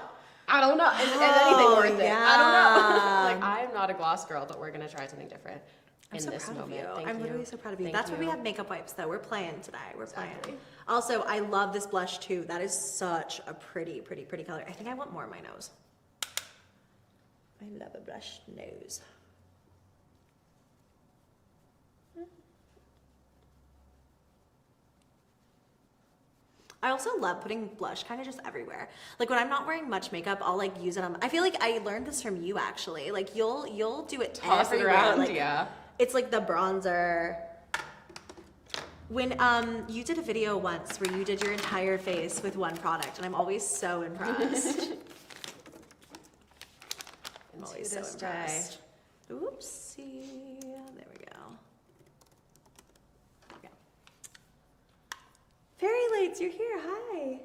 And anything worth it. I don't know. Like, I'm not a gloss girl, but we're gonna try something different I'm in so this proud moment. of you. Thank I'm you. literally so proud of you. Thank That's why we you. have makeup wipes though. We're playing today. We're Exactly. playing. Also, I love this blush too. That is such a pretty color. I think I want more on my nose. I love a blush nose. I also love putting blush kind of just everywhere. Like when I'm not wearing much makeup, I'll like use it on. I feel like I learned this from you actually. Like you'll do it Toss it everywhere. around, Like, yeah. It's like the bronzer. When you did a video once where you did your entire face with one product, and I'm always so impressed. I'm always so this day. impressed. Oopsie. There we go. Okay. Fairy Lights, you're here. Hi.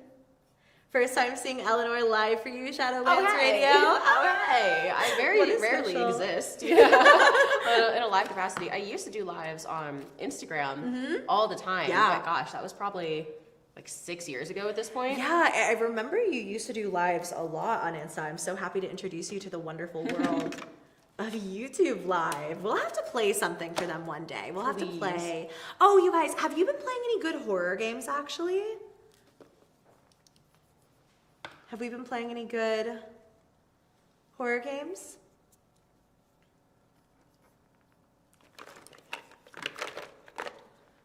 First time seeing Eleanor live for you, Shadowlands Radio. Oh, hey. I very What is rarely special? exist in a live capacity. I used to do lives on Instagram all the time. Yeah. But gosh, that was probably like 6 years ago at this point. Yeah, I remember you used to do lives a lot on Insta. I'm so happy to introduce you to the wonderful world of YouTube Live. We'll have to play something for them one day. We'll have to Please. play. Oh, you guys, have you been playing any good horror games, actually? Have we been playing any good horror games?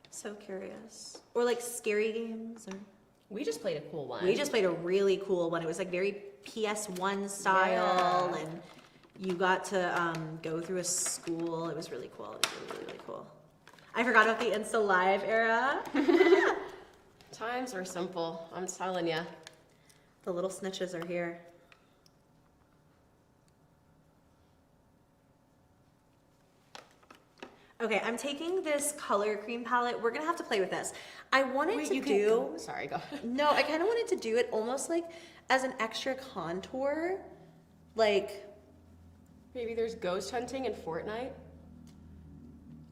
So curious. Or like scary games? Or... We just played a cool one. We just played a really cool one. It was like very PS1 style, Yeah. and you got to go through a school. It was really cool. It was really, really, really cool. I forgot about the Insta Live era. Times were simple. I'm telling you. The little snitches are here. Okay, I'm taking this color cream palette. We're gonna have to play with this. I wanted to do. Sorry, go ahead. No, I kind of wanted to do it almost like as an extra contour, like. Maybe there's ghost hunting in Fortnite.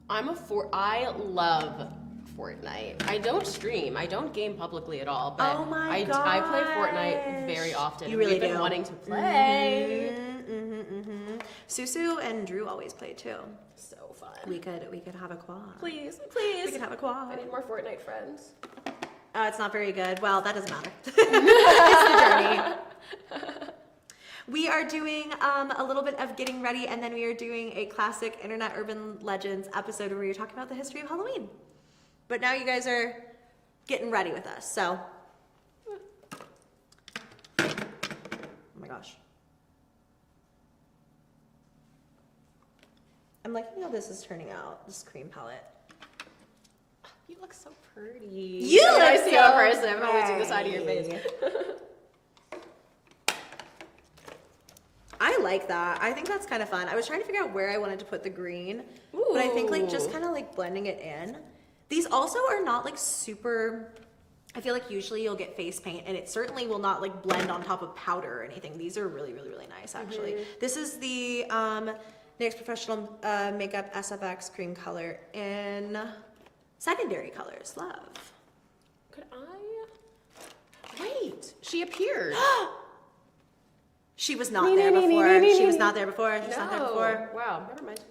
I love Fortnite. I don't stream. I don't game publicly at all, but Oh my I play Fortnite very gosh. often. You really We've been do. wanting to play. Susu and Drew always play too. So fun. We could have a quad. Please, We please. could have a I quad. need more Fortnite friends. It's not very good. Well, that doesn't matter. It's the journey. We are doing a little bit of getting ready, and then we are doing a classic Internet Urban Legends episode where we're talking about the history of Halloween. But now you guys are getting ready with us, so. Oh my gosh. I'm liking how this is turning out, this cream palette. You look so pretty. You When I look see so you in person, I'm always seeing the side of your face. I like that. I think that's kind of fun. I was trying to figure out where I wanted to put the green, but I think like just Ooh. kind of like blending it in. These also are not like super, I feel like usually you'll get face paint and it certainly will not like blend on top of powder or anything. These are really, really, really nice actually. This is the NYX Professional Makeup SFX cream color in secondary colors. Love. Could I? Wait, she appeared. She was not there before. She was not there before. She was not there before. Wow, never mind.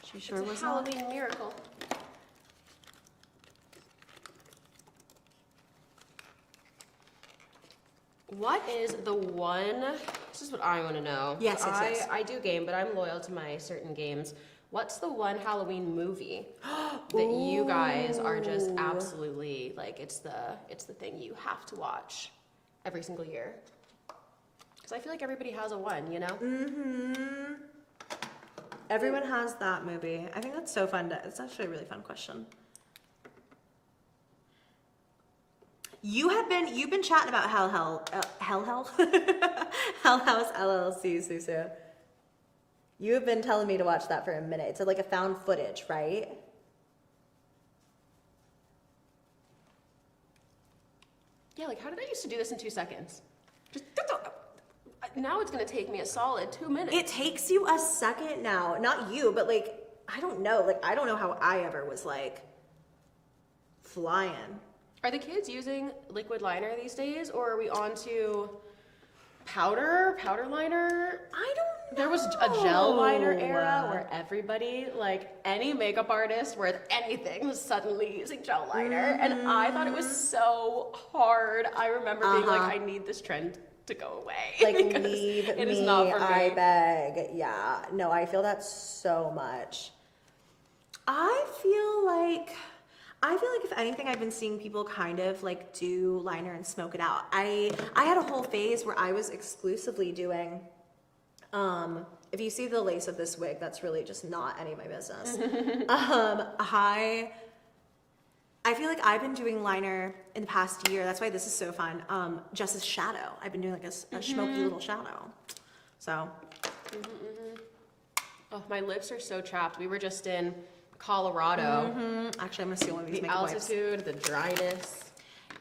She sure It's a was not. Halloween miracle. What is the one? This is what I want to know. Yes, yes. I do game, but I'm loyal to my certain games. What's the one Halloween movie that you guys are just absolutely like? It's the thing you have to watch every single year. Because I feel like everybody has a one, you know? Mm-hmm. Everyone has that movie. I think that's so fun. It's actually a really fun question. You've been chatting about Hell House LLC, Susu. You have been telling me to watch that for a minute. It's like a found footage, right? Yeah, like how did I used to do this in 2 seconds? Just now it's gonna take me a solid 2 minutes. It takes you a second now. Not you, but like, I don't know. Like, I don't know how I ever was like flying. Are the kids using liquid liner these days, or are we on to powder liner? I don't know. There was a gel liner era where everybody, like any makeup artist worth anything, was suddenly using gel liner, and I thought it was so hard. I remember being like, I need this trend to go away. Like, because leave it me, is not for me. I beg. Yeah. No, I feel that so much. I feel like if anything, I've been seeing people kind of like do liner and smoke it out. I had a whole phase where I was exclusively doing, if you see the lace of this wig, that's really just not any of my business. I feel like I've been doing liner in the past year. That's why this is so fun. Just as shadow. I've been doing like a smoky little shadow. So Oh, my lips are so chapped. We were just in Colorado. Actually, I'm gonna steal one of these The makeup wipes. altitude, the dryness.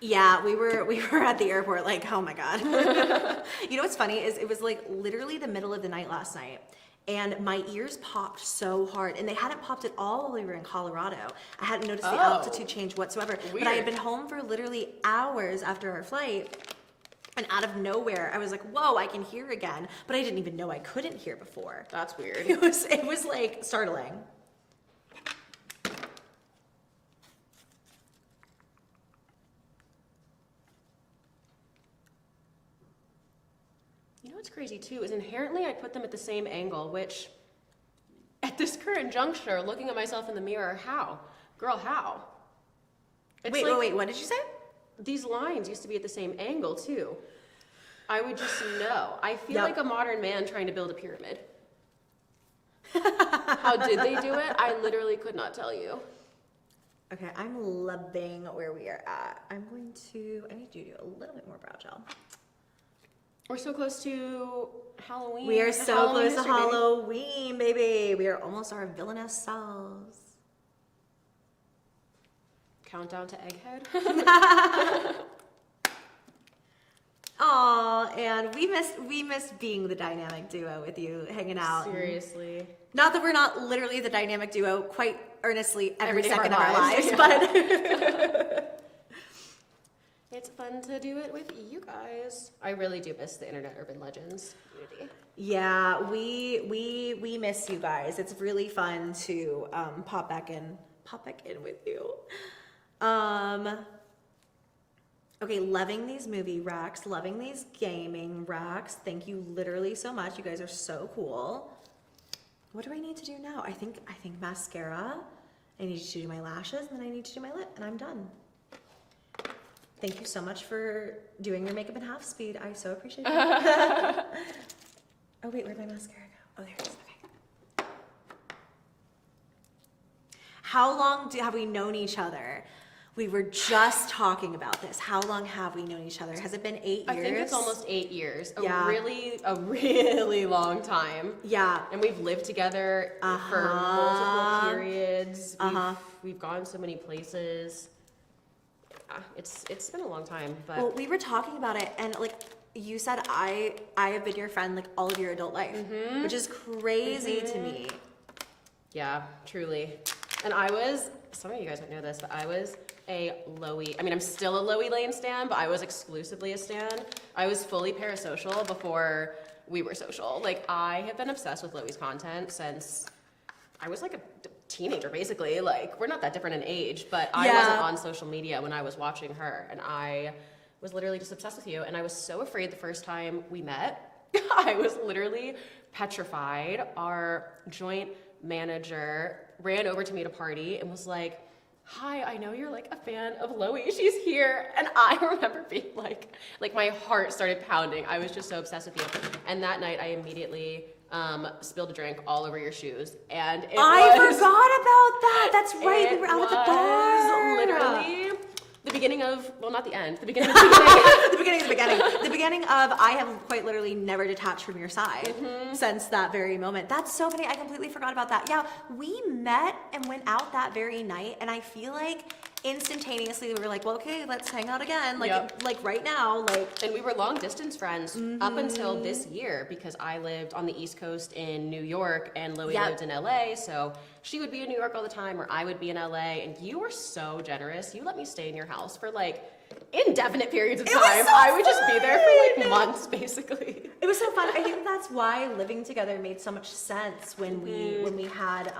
Yeah, we were at the airport like, oh my God. You know what's funny is it was like literally the middle of the night last night and my ears popped so hard and they hadn't popped at all while we were in Colorado. I hadn't noticed the altitude change whatsoever. But I had been home for literally hours after our flight and out of nowhere I was like, whoa, I can hear again. But I didn't even know I couldn't hear before. That's weird. It was like startling. You know what's crazy too is inherently I put them at the same angle, which at this current juncture, looking at myself in the mirror, how? Girl, how? It's Wait, what did you say? These lines used to be at the same angle too. I would just know. I feel Yep. like a modern man trying to build a pyramid. How did they do it? I literally could not tell you. Okay, I'm loving where we are at. I need to do a little bit more brow gel. We're so close to Halloween. We are so Halloween close to history, baby. Halloween, baby. We are almost our villainous selves. Countdown to Egghead. Aw, and we missed being the dynamic duo with you, hanging out. Seriously. Not that we're not literally the dynamic duo quite earnestly every Every day of second our of our lives, lives. but It's fun to do it with you guys. I really do miss the Internet Urban Legends community. yeah, we miss you guys. It's really fun to pop back in with you. Okay, loving these movie racks, loving these gaming racks. Thank you literally so much. You guys are so cool. What do I need to do now? I think mascara. I need to do my lashes, and then I need to do my lip, and I'm done. Thank you so much for doing your makeup in half speed. I so appreciate it. Oh wait, where'd my mascara go? Oh, there it is. Okay. How long have we known each other? We were just talking about this. How long have we known each other? Has it been 8 years? I think it's almost 8 years. Yeah. A really long time. Yeah. And we've lived together for multiple periods. We've gone so many places. Yeah, it's been a long time, but Well, we were talking about it, and like you said, I have been your friend like all of your adult life, which is crazy to me. yeah, truly. And some of you guys don't know this, but I was a Loey. I mean, I'm still a LoeyLane stan, but I was exclusively a stan. I was fully parasocial before we were social. Like, I have been obsessed with Loey's content since I was like a teenager, basically. Like, we're not that different in age, but I wasn't on social media when I was watching her, and I was literally just obsessed with you. And I was so afraid the first time we met. I was literally petrified. Our joint manager ran over to me at a party and was like, "Hi, I know you're like a fan of Loey. She's here." And I remember being like my heart started pounding. I was just so obsessed with you. And that night I immediately spilled a drink all over your shoes. And I forgot about that. That's right. We were out at the bar. Literally the beginning of, well, not the end, the beginning of the beginning. The beginning of the beginning. The beginning of I have quite literally never detached from your side since that very moment. That's so funny. I completely forgot about that. Yeah, we met and went out that very night, and I feel like instantaneously we were like, well, okay, let's hang out again. Like right now, like. And we were long distance friends up until this year, because I lived on the East Coast in New York and Loey lived in LA. So she would be in New York all the time, or I would be in LA. And you were so generous. You let me stay in your house for like indefinite periods of time. I would just be there for like months, basically. It was so fun. I think that's why living together made so much sense when we had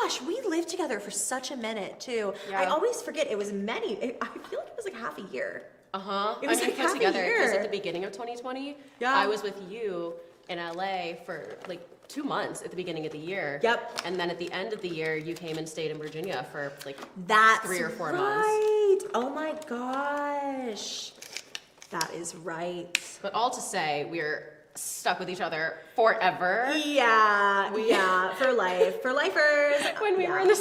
gosh, we lived together for such a minute too. Yeah. I always forget it was many. I feel like it was like half a year. It was was like put half a together because year. at the beginning of 2020, Yeah. I was with you in LA for like 2 months at the beginning of the year. Yep. And then at the end of the year, you came and stayed in Virginia for like That's 3 or 4 months. right. Oh my gosh. That is right. But all to say, we're stuck with each other forever. Yeah, for life. For lifers. When we were in the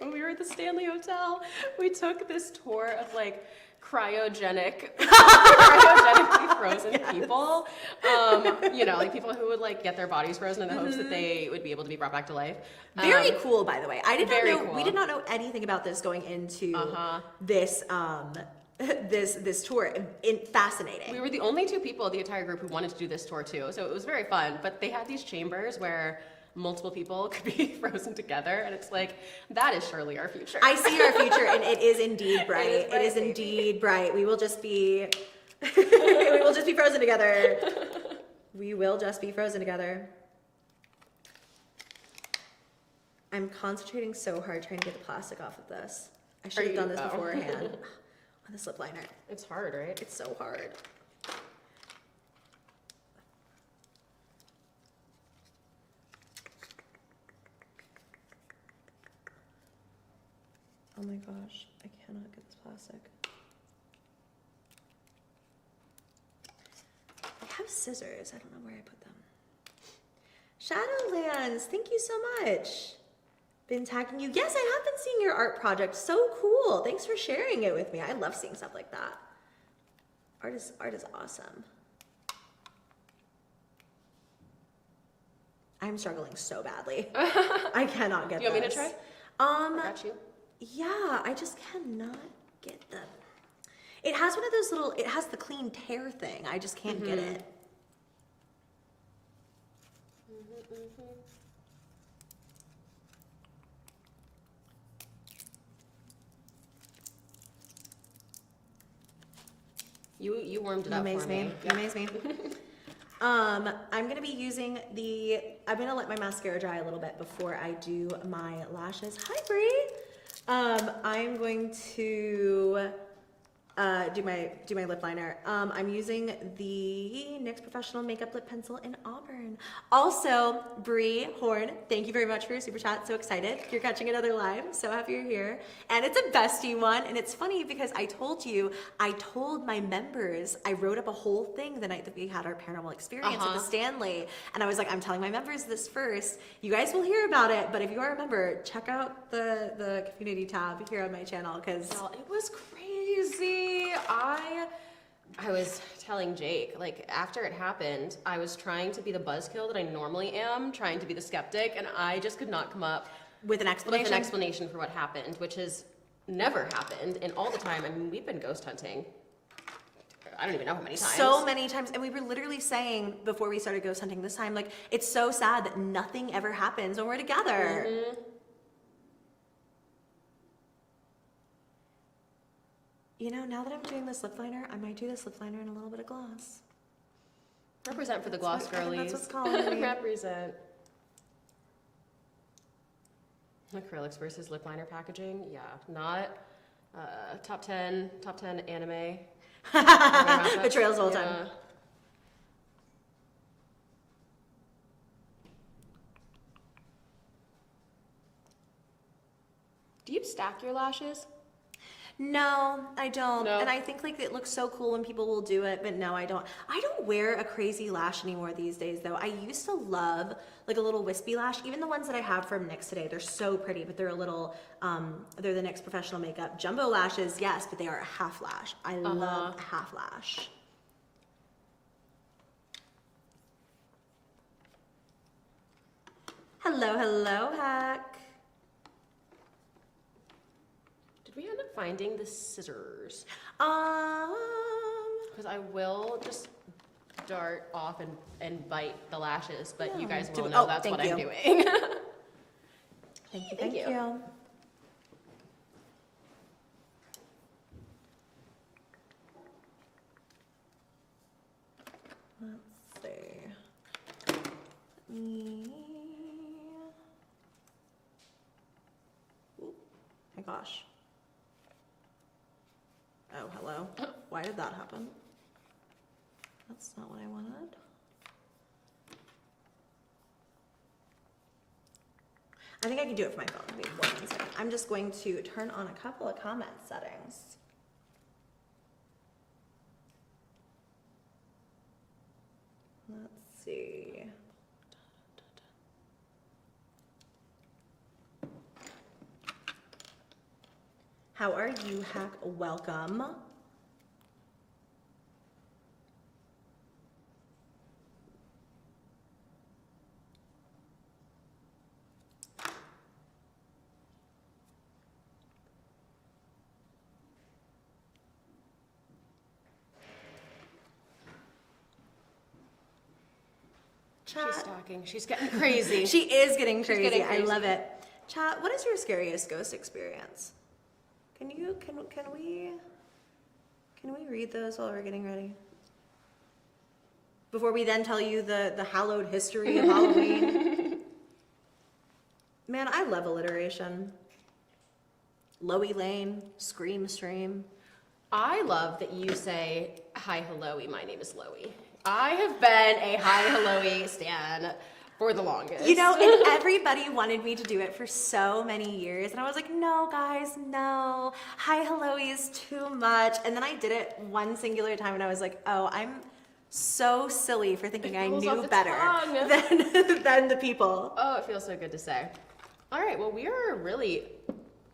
when we were at the Stanley Hotel, we took this tour of like cryogenically frozen people. You know, like people who would like get their bodies frozen in the hopes that they would be able to be brought back to life. Very cool, by the way. I did not very know. cool. We did not know anything about this going into this this tour. Fascinating. We were the only two people in the entire group who wanted to do this tour too, so it was very fun. But they had these chambers where multiple people could be frozen together, and it's like, that is surely our future. I see our future, and it is indeed bright. It is bright, baby. Indeed bright. We will just be, we will just be frozen together. We will just be frozen together. I'm concentrating so hard trying to get the plastic off of this. I should have done this beforehand. On this lip liner. It's hard, right? It's so hard. Oh my gosh, I cannot get this plastic. I have scissors, I don't know where I put them. Shadowlands, thank you so much. Been tagging you. Yes, I have been seeing your art project. So cool. Thanks for sharing it with me. I love seeing stuff like that. Art is awesome. I'm struggling so badly. I cannot get this. You want me to try? I got you. Yeah, I just cannot get the. It has one of those little. It has the clean tear thing. I just can't get it. You warmed it up Amaze for me. me. You amaze me. I'm gonna be using the. I'm gonna let my mascara dry a little bit before I do my lashes. Hi, Bree. I'm going to do my lip liner. I'm using the NYX Professional Makeup Lip Pencil in Auburn. Also, Bree Horn, thank you very much for your super chat. So excited you're catching another live. So happy you're here. And it's a bestie one. And it's funny because I told my members, I wrote up a whole thing the night that we had our paranormal experience at the Stanley. And I was like, I'm telling my members this first. You guys will hear about it. But if you are a member, check out the community tab here on my channel because it was crazy. I was telling Jake, like, after it happened, I was trying to be the buzzkill that I normally am, trying to be the skeptic, and I just could not come up with an explanation for what happened, which has never happened, and all the time. I mean, we've been ghost hunting. I don't even know how many times. So many times. And we were literally saying before we started ghost hunting this time, like, it's so sad that nothing ever happens when we're together. You know, now that I'm doing this lip liner, I might do this lip liner in a little bit of gloss. Represent for the gloss girlies. That's what's calling me. Represent. Acrylics versus lip liner packaging. Yeah, not top 10 anime. Betrayals all the time. Do you stack your lashes? No, I don't. No. And I think like it looks so cool when people will do it, but no, I don't. I don't wear a crazy lash anymore these days though. I used to love like a little wispy lash. Even the ones that I have from NYX today, they're so pretty, but they're a little, they're the NYX Professional Makeup. Jumbo lashes, yes, but they are a half lash. I love a half lash. Hello, Hack. We end up finding the scissors. Because I will just dart off and bite the lashes, but Yeah. you guys will know that's what I'm doing. Thank you. Let's see. Oh my gosh. Oh, hello. Why did that happen? That's not what I wanted. I think I can do it for my phone. Wait 1 second. I'm just going to turn on a couple of comment settings. Let's see. How are you, Hack? Welcome. She's stalking. She's getting crazy. She is getting She's crazy. getting I crazy. love it. Chat, what is your scariest ghost experience? Can we read those while we're getting ready? Before we then tell you the hallowed history of Halloween. Man, I love alliteration. LoeyLane, scream stream. I love that you say, hi, hello-y, my name is Loey. I have been a hi, hello-y stan for the longest. You know, and everybody wanted me to do it for so many years. And I was like, no, guys, no. Hi, hello is too much. And then I did it one singular time and I was like, oh, I'm so silly for thinking I rolls off knew the better tongue. than the people. Oh, it feels so good to say. All right, well, we are really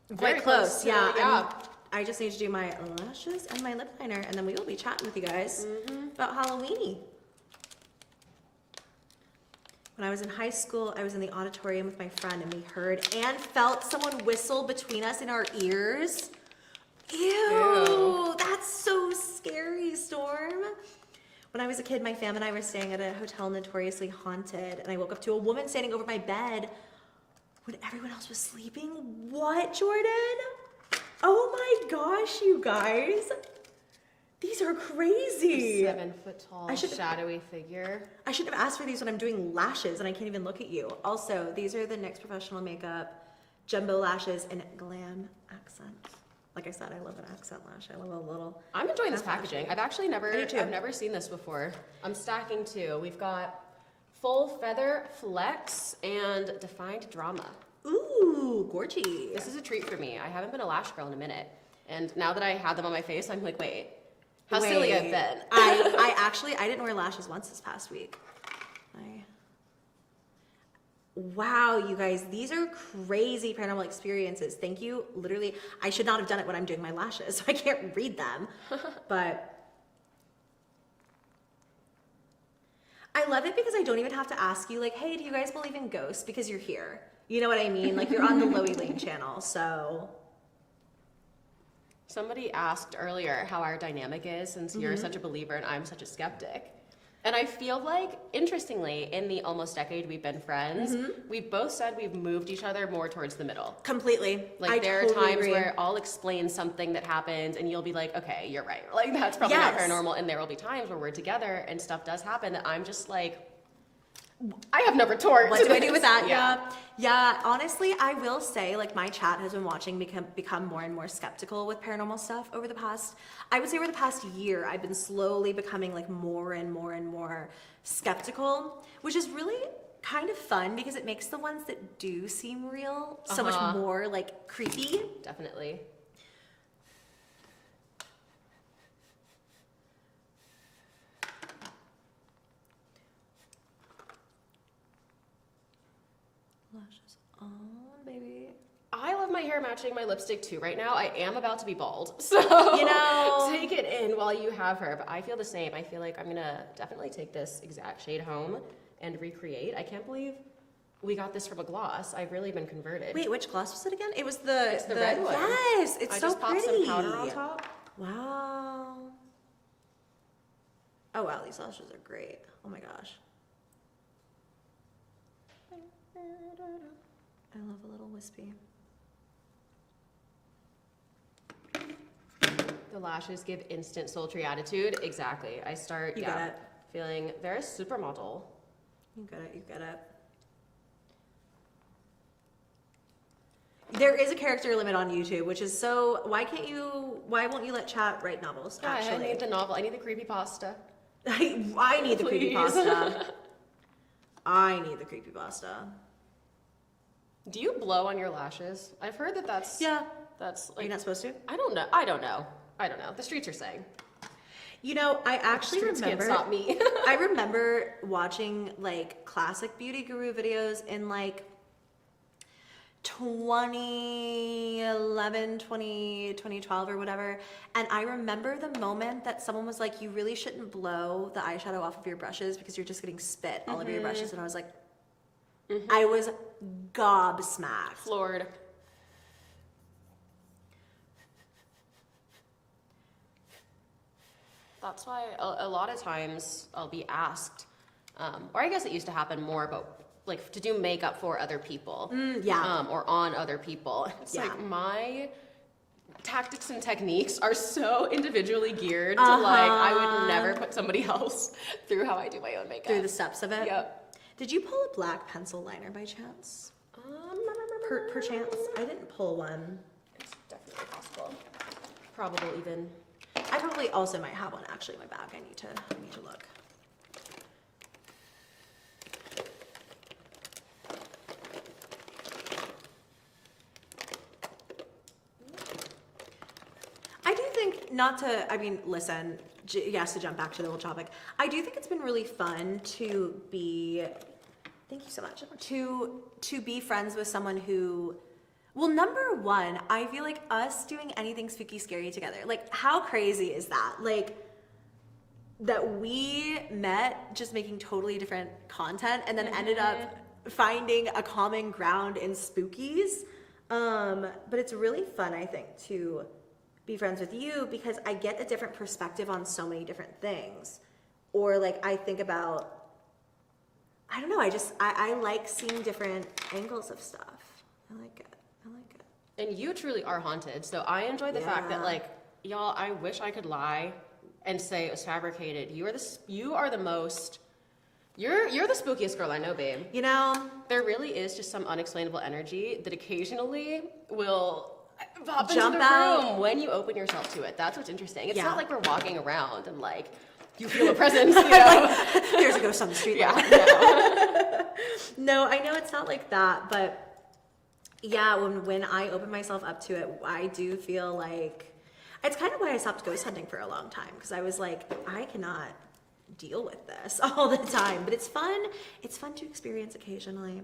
Quite very close, to- yeah. I just need to do my lashes and my lip liner, and then we will be chatting with you guys about Halloweeny. When I was in high school, I was in the auditorium with my friend, and we heard and felt someone whistle between us in our ears. Ew, that's so scary, Storm. When I was a kid, my fam and I were staying at a hotel notoriously haunted, and I woke up to a woman standing over my bed when everyone else was sleeping. What, Jordan? Oh my gosh, you guys. These are crazy. 7-foot-tall, I should- shadowy figure. I shouldn't have asked for these when I'm doing lashes and I can't even look at you. Also, these are the NYX Professional Makeup Jumbo Lashes in Glam Accent. Like I said, I love an accent lash. I love a little. I'm enjoying this That's packaging. actually- I've actually I do too. I've never seen this before. I'm stacking two. We've got full feather flex and defined drama. Ooh, gorgy. This is a treat for me. I haven't been a lash girl in a minute. And now that I had them on my face, I'm like, wait, how silly I've been. I didn't wear lashes once this past week. Wow, you guys, these are crazy paranormal experiences. Thank you. Literally, I should not have done it when I'm doing my lashes, so I can't read them. But I love it because I don't even have to ask you, like, hey, do you guys believe in ghosts? Because you're here. You know what I mean? Like, you're on the LoeyLane channel, so. Somebody asked earlier how our dynamic is since you're such a believer and I'm such a skeptic. And I feel like, interestingly, in the almost decade we've been friends, we've both said we've moved each other more towards the middle. Completely. Like, there are times where I'll explain something that happens and you'll be like, okay, you're right. Like, that's probably not paranormal. And there will be times where we're together and stuff does happen that I'm just like, I have no retort. What do I do with that? Yeah. Yeah, honestly, I will say, like, my chat has been watching become more and more skeptical with paranormal stuff over the past year. I've been slowly becoming, like, more and more and more skeptical, which is really kind of fun because it makes the ones that do seem real so much more, like, creepy. Definitely. Lashes on, baby. I love my hair matching my lipstick too right now. I am about to be bald. So, You know, take it in while you have her. But I feel the same. I feel like I'm going to definitely take this exact shade home and recreate. I can't believe we got this from a gloss. I've really been converted. wait, which gloss was it again? It was It's the red one. Yes, it's I so just popped pretty. some powder on top. Wow. Oh wow, these lashes are great. Oh my gosh. I love a little wispy. The lashes give instant sultry attitude. Exactly. I start You get it. feeling very supermodel. You get it, you get it. There is a character limit on YouTube, which is so, why won't you let chat write novels, Yeah, I actually? need the novel. I need the creepypasta. I need the Please. creepypasta. I need the creepypasta. Do you blow on your lashes? I've heard that that's Are you like, not supposed to? I don't know. The streets are saying. You know, I actually Streets remember. can't stop me. I remember watching like classic beauty guru videos in like 2011, 2012 or whatever. And I remember the moment that someone was like, you really shouldn't blow the eyeshadow off of your brushes because you're just getting spit all over your brushes. And I was like, I was gobsmacked. Floored. That's why a lot of times I'll be asked, or I guess it used to happen more, but like to do makeup for other people, or on other people. It's like my tactics and techniques are so individually geared to like I would never put somebody else through how I do my own makeup. Through the steps of it? Yep. Did you pull a black pencil liner by chance? Perchance? I didn't pull one. It's definitely possible. Probably even. I probably also might have one actually in my bag. I need to look. I do think listen, yes, to jump back to the whole topic. I do think it's been really fun to be, thank you so much, to be friends with someone who, well, number one, I feel like us doing anything spooky scary together, like how crazy is that? Like that we met just making totally different content and then ended up finding a common ground in spookies. But it's really fun, I think, to be friends with you because I get a different perspective on so many different things. Or like I think about, I don't know, I like seeing different angles of stuff. I like it. And you truly are haunted. So I enjoy the fact that like, y'all, I wish I could lie and say it was fabricated. You are the spookiest girl I know, babe. You know, there really is just some unexplainable energy that occasionally will pop jump into the out room when you open yourself to it. That's what's interesting. It's not like we're walking around and like you feel a presence. You know? There's a ghost on the street. Yeah. No, I know it's not like that, but yeah, when I open myself up to it, I do feel like it's kind of why I stopped ghost hunting for a long time because I was like, I cannot deal with this all the time, but it's fun. It's fun to experience occasionally.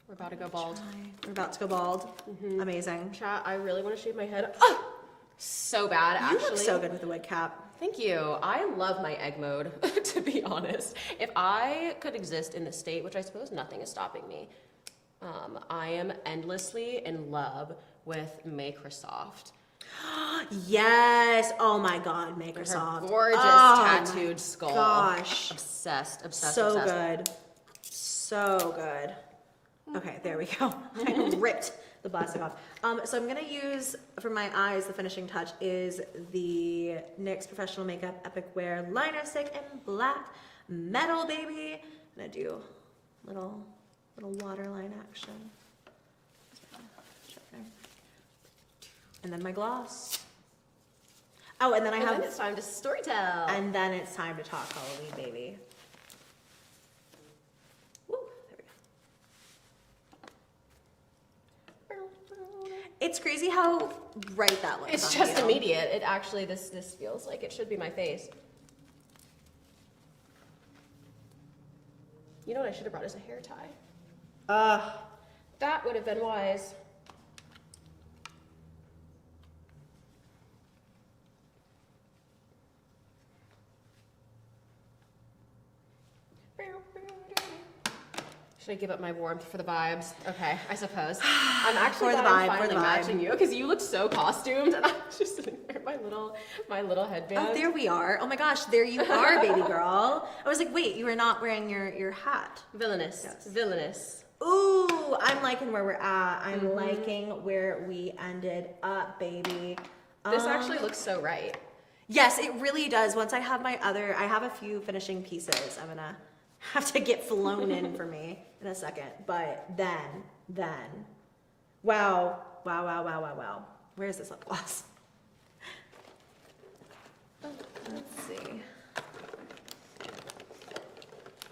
We're about to go bald. We're about to go bald. Amazing. Chat, I really want to shave my head. Oh, so bad, actually. You look so good with the wig cap. Thank you. I love my egg mode, to be honest. If I could exist in this state, which I suppose nothing is stopping me, I am endlessly in love with Microsoft. Yes. Oh my God, Microsoft. Her gorgeous tattooed skull. Gosh. Obsessed. So good. So good. Okay, there we go. I ripped the plastic off. So I'm gonna use, for my eyes, the finishing touch is the NYX Professional Makeup Epic Wear Liner Stick in black metal, baby. I'm gonna do little waterline action. And then my gloss. Oh, and then And then it's time to storytell. And then it's time to talk Halloween, baby. Woo, there we go. It's crazy how bright that looks. It's on just you. immediate. It actually, this feels like it should be my face. You know what I should have brought is a hair tie. That would have been wise. Should I give up my warmth for the vibes? Okay, I suppose. I'm actually For the glad I'm vibe, for finally the vibe. matching you because you look so costumed, and I'm just sitting there in my little headband. Oh, there we are. Oh my gosh, there you are, baby girl. I was like, wait, you were not wearing your hat. Villainous. Yes. Villainous. Ooh, I'm liking where we're at. I'm liking where we ended up, baby. This actually looks so right. Yes, it really does. Once I have I have a few finishing pieces. I'm gonna have to get flown in for me in a second. But then, wow. Where is this lip gloss? Let's see.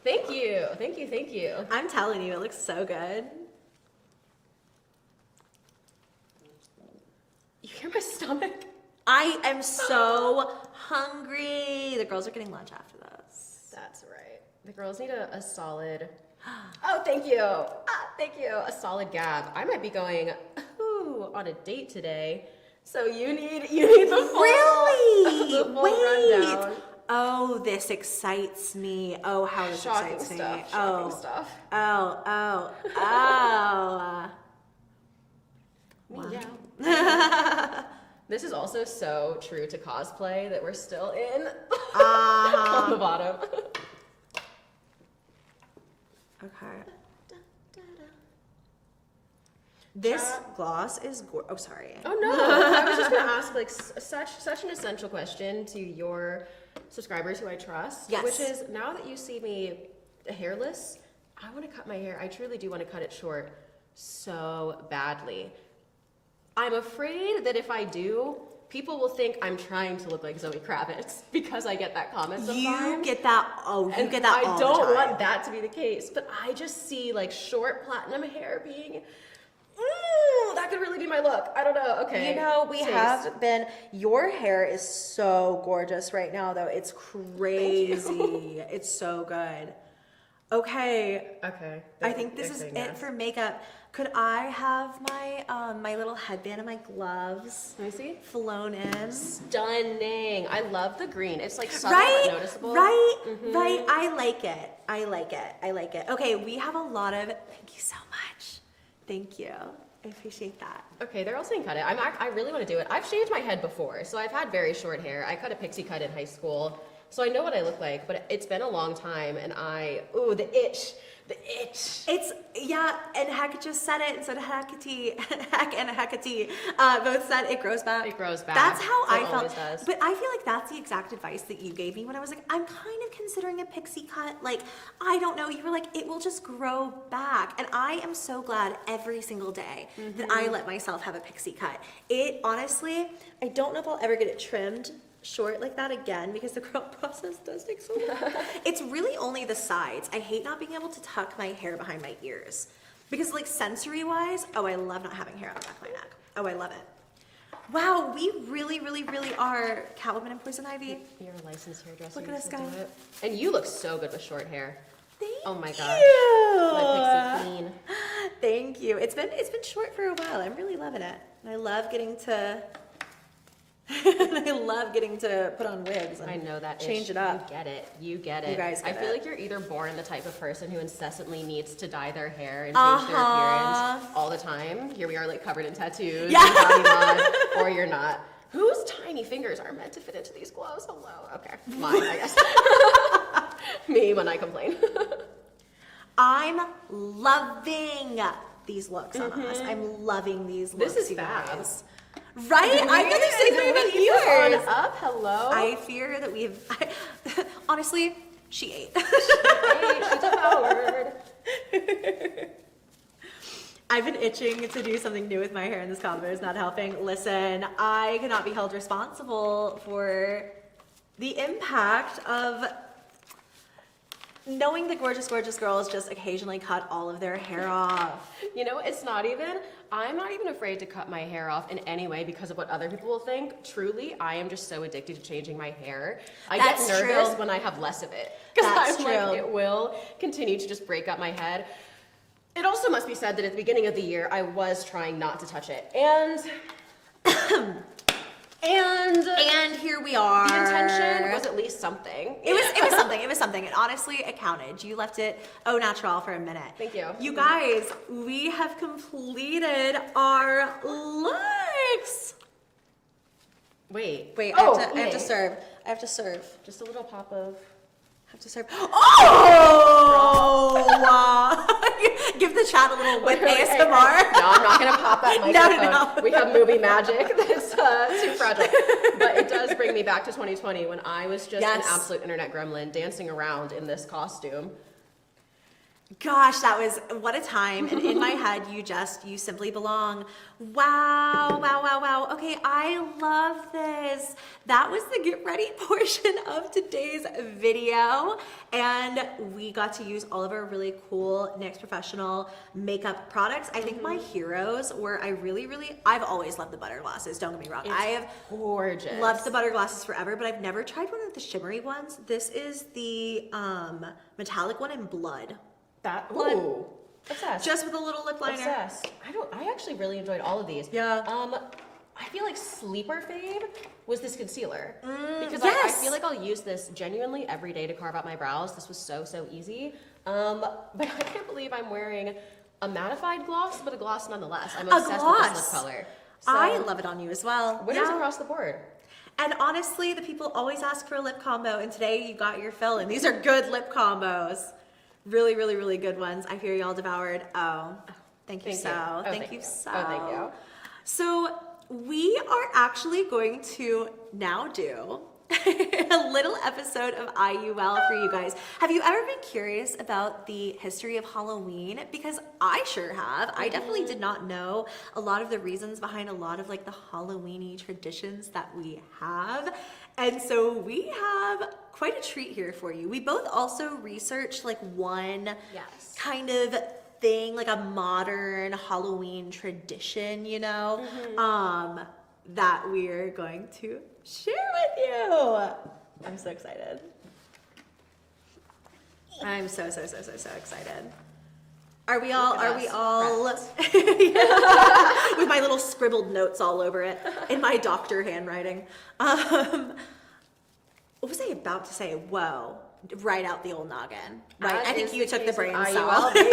Thank you. I'm telling you, it looks so good. You hear my stomach? I am so hungry. The girls are getting lunch after this. That's right. The girls need a solid Oh, thank you. Thank you. A solid gab. I might be going on a date today. So you need the full, Really? the full Wait. rundown. Oh, this excites me. Oh, how this Shocking excites stuff. me. Shocking stuff. Oh. Wow. This is also so true to cosplay that we're still in on the bottom. Okay. This gloss is oh, sorry. Oh no! I was just gonna ask like such an essential question to your subscribers who I trust. Yes. Which is, now that you see me hairless, I want to cut my hair. I truly do want to cut it short so badly. I'm afraid that if I do, people will think I'm trying to look like Zoe Kravitz because I get that comment sometimes. You get that. Oh, you And get that. I all don't the time. want that to be the case, but I just see like short platinum hair being, that could really be my look. I don't know. Okay. You know, we Taste. have been. Your hair is so gorgeous right now, though. It's crazy. It's so good. Okay. Okay. I think this is it for makeup. Could I have my my little headband and my gloves Let me see. flown in? Stunning. I love the green. It's like subtle Right, but noticeable. right. I like it. Okay, we have a lot of. Thank you so much. Thank you. I appreciate that. Okay, they're all saying cut it. I really want to do it. I've shaved my head before, so I've had very short hair. I cut a pixie cut in high school, so I know what I look like, but it's been a long time, and the itch. It's, yeah, and Heck just said it, and so did Hecate, Heck and Hecate both said it grows back. It grows back. That's how It I felt. always does. But I feel like that's the exact advice that you gave me when I was like, I'm kind of considering a pixie cut. Like, I don't know. You were like, it will just grow back. And I am so glad every single day that I let myself have a pixie cut. It, honestly, I don't know if I'll ever get it trimmed short like that again because the growth process does take so long. It's really only the sides. I hate not being able to tuck my hair behind my ears because like sensory wise, I love not having hair on the back of my neck. Oh, I love it. Wow, we really are Catwoman and Poison Ivy. You're a licensed hairdresser. Look at us so do go. it. And you look so good with short hair. Thank Oh my you. gosh. My pixie queen. Thank you. It's been short for a while. I'm really loving it. And I love getting to put on wigs and I know that change itch. it up. You get it. You guys I get feel it. like you're either born the type of person who incessantly needs to dye their hair and change their appearance all the time. Here we are like covered in tattoos, Yeah. and body mod, or you're not. Whose tiny fingers are meant to fit into these gloves? Hello. Okay. Mine, I guess. Me when I complain. I'm loving these looks on us. I'm loving these looks. This is you fab. gues. Right? I feel the same way about yours. Up, hello. I fear that honestly, she ate. Hey, she devoured. I've been itching to do something new with my hair and this combo is not helping. Listen, I cannot be held responsible for the impact of knowing the gorgeous girls just occasionally cut all of their hair off. You know, I'm not even afraid to cut my hair off in any way because of what other people will think. Truly, I am just so addicted to changing my hair. I That's get nervous true. when I have less of it. Because That's I'm true. like, it will continue to just break up my head. It also must be said that at the beginning of the year, I was trying not to touch it. And here we are. The intention was at least something. It was something. And honestly, it counted. You left it au natural for a minute. Thank you. You guys, we have completed our looks. Wait. Wait, Oh, I have to okay. serve. I have to serve. Just a little pop of... I have to serve. Oh! Give the chat a little whip ASMR. No, I'm not going to pop that microphone. No. We have movie magic. That's too fragile. But it does bring me back to 2020 when I was just an absolute internet gremlin dancing around in this costume. Gosh, that was, what a time. And in my head, you simply belong. Wow. Okay, I love this. That was the get ready portion of today's video. And we got to use all of our really cool NYX Professional makeup products. I think my heroes were, I've always loved the butter glosses, don't get me wrong. I have Gorgeous. loved the butter glosses forever, but I've never tried one of the shimmery ones. This is the metallic one in blood. That, Blood. ooh, obsessed. Just with a little lip liner. Obsessed. I actually really enjoyed all of these. Yeah. I feel like sleeper fave was this concealer. Because I yes. feel like I'll use this genuinely every day to carve out my brows. This was so easy. But I can't believe I'm wearing a mattified gloss, but a gloss nonetheless. I'm obsessed with this lip color. So, I love it on you as well. winners Yeah. across the board. And honestly, the people always ask for a lip combo, and today you got your fill, and these are good lip combos. Really, really, really good ones. I hear y'all devoured. Oh, thank you so. Oh, Thank you so. Oh, thank you. So we are actually going to now do a little episode of IUL for you guys. Have you ever been curious about the history of Halloween? Because I sure have. I definitely did not know a lot of the reasons behind a lot of like the Halloween-y traditions that we have. And so we have quite a treat here for you. We both also researched like one Yes. kind of thing, like a modern Halloween tradition, you know, that we're going to share with you. I'm so excited. I'm so excited. Are we all with my little scribbled notes all over it in my doctor handwriting? What was I about to say? Whoa. Right out the old noggin. Right. As I think is you the took the case brain with cell. IUL, baby.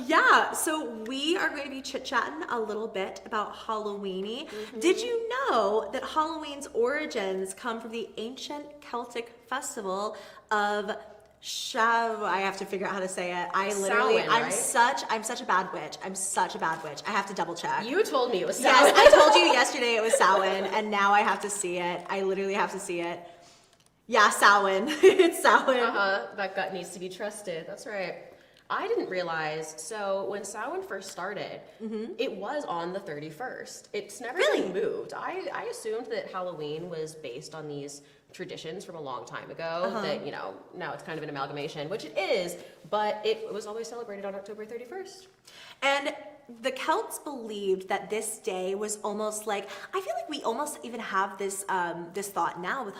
Yeah, so we are going to be chit-chatting a little bit about Halloweeny. Did you know that Halloween's origins come from the ancient Celtic festival of I have to figure out how to say it. Samhain, I'm right? such a bad witch. I'm such a bad witch. I have to double check. You told me it was Yes, Samhain. I told you yesterday it was Samhain, and now I have to see it. I literally have to see it. Yeah, Samhain. It's Samhain. That gut needs to be trusted. That's right. I didn't realize, so when Samhain first started, it was on the 31st. It's never Really? been moved. I assumed that Halloween was based on these traditions from a long time ago, that, you know, now it's kind of an amalgamation, which it is, but it was always celebrated on October 31st. And the Celts believed that this day was almost like, I feel like we almost even have this this thought now with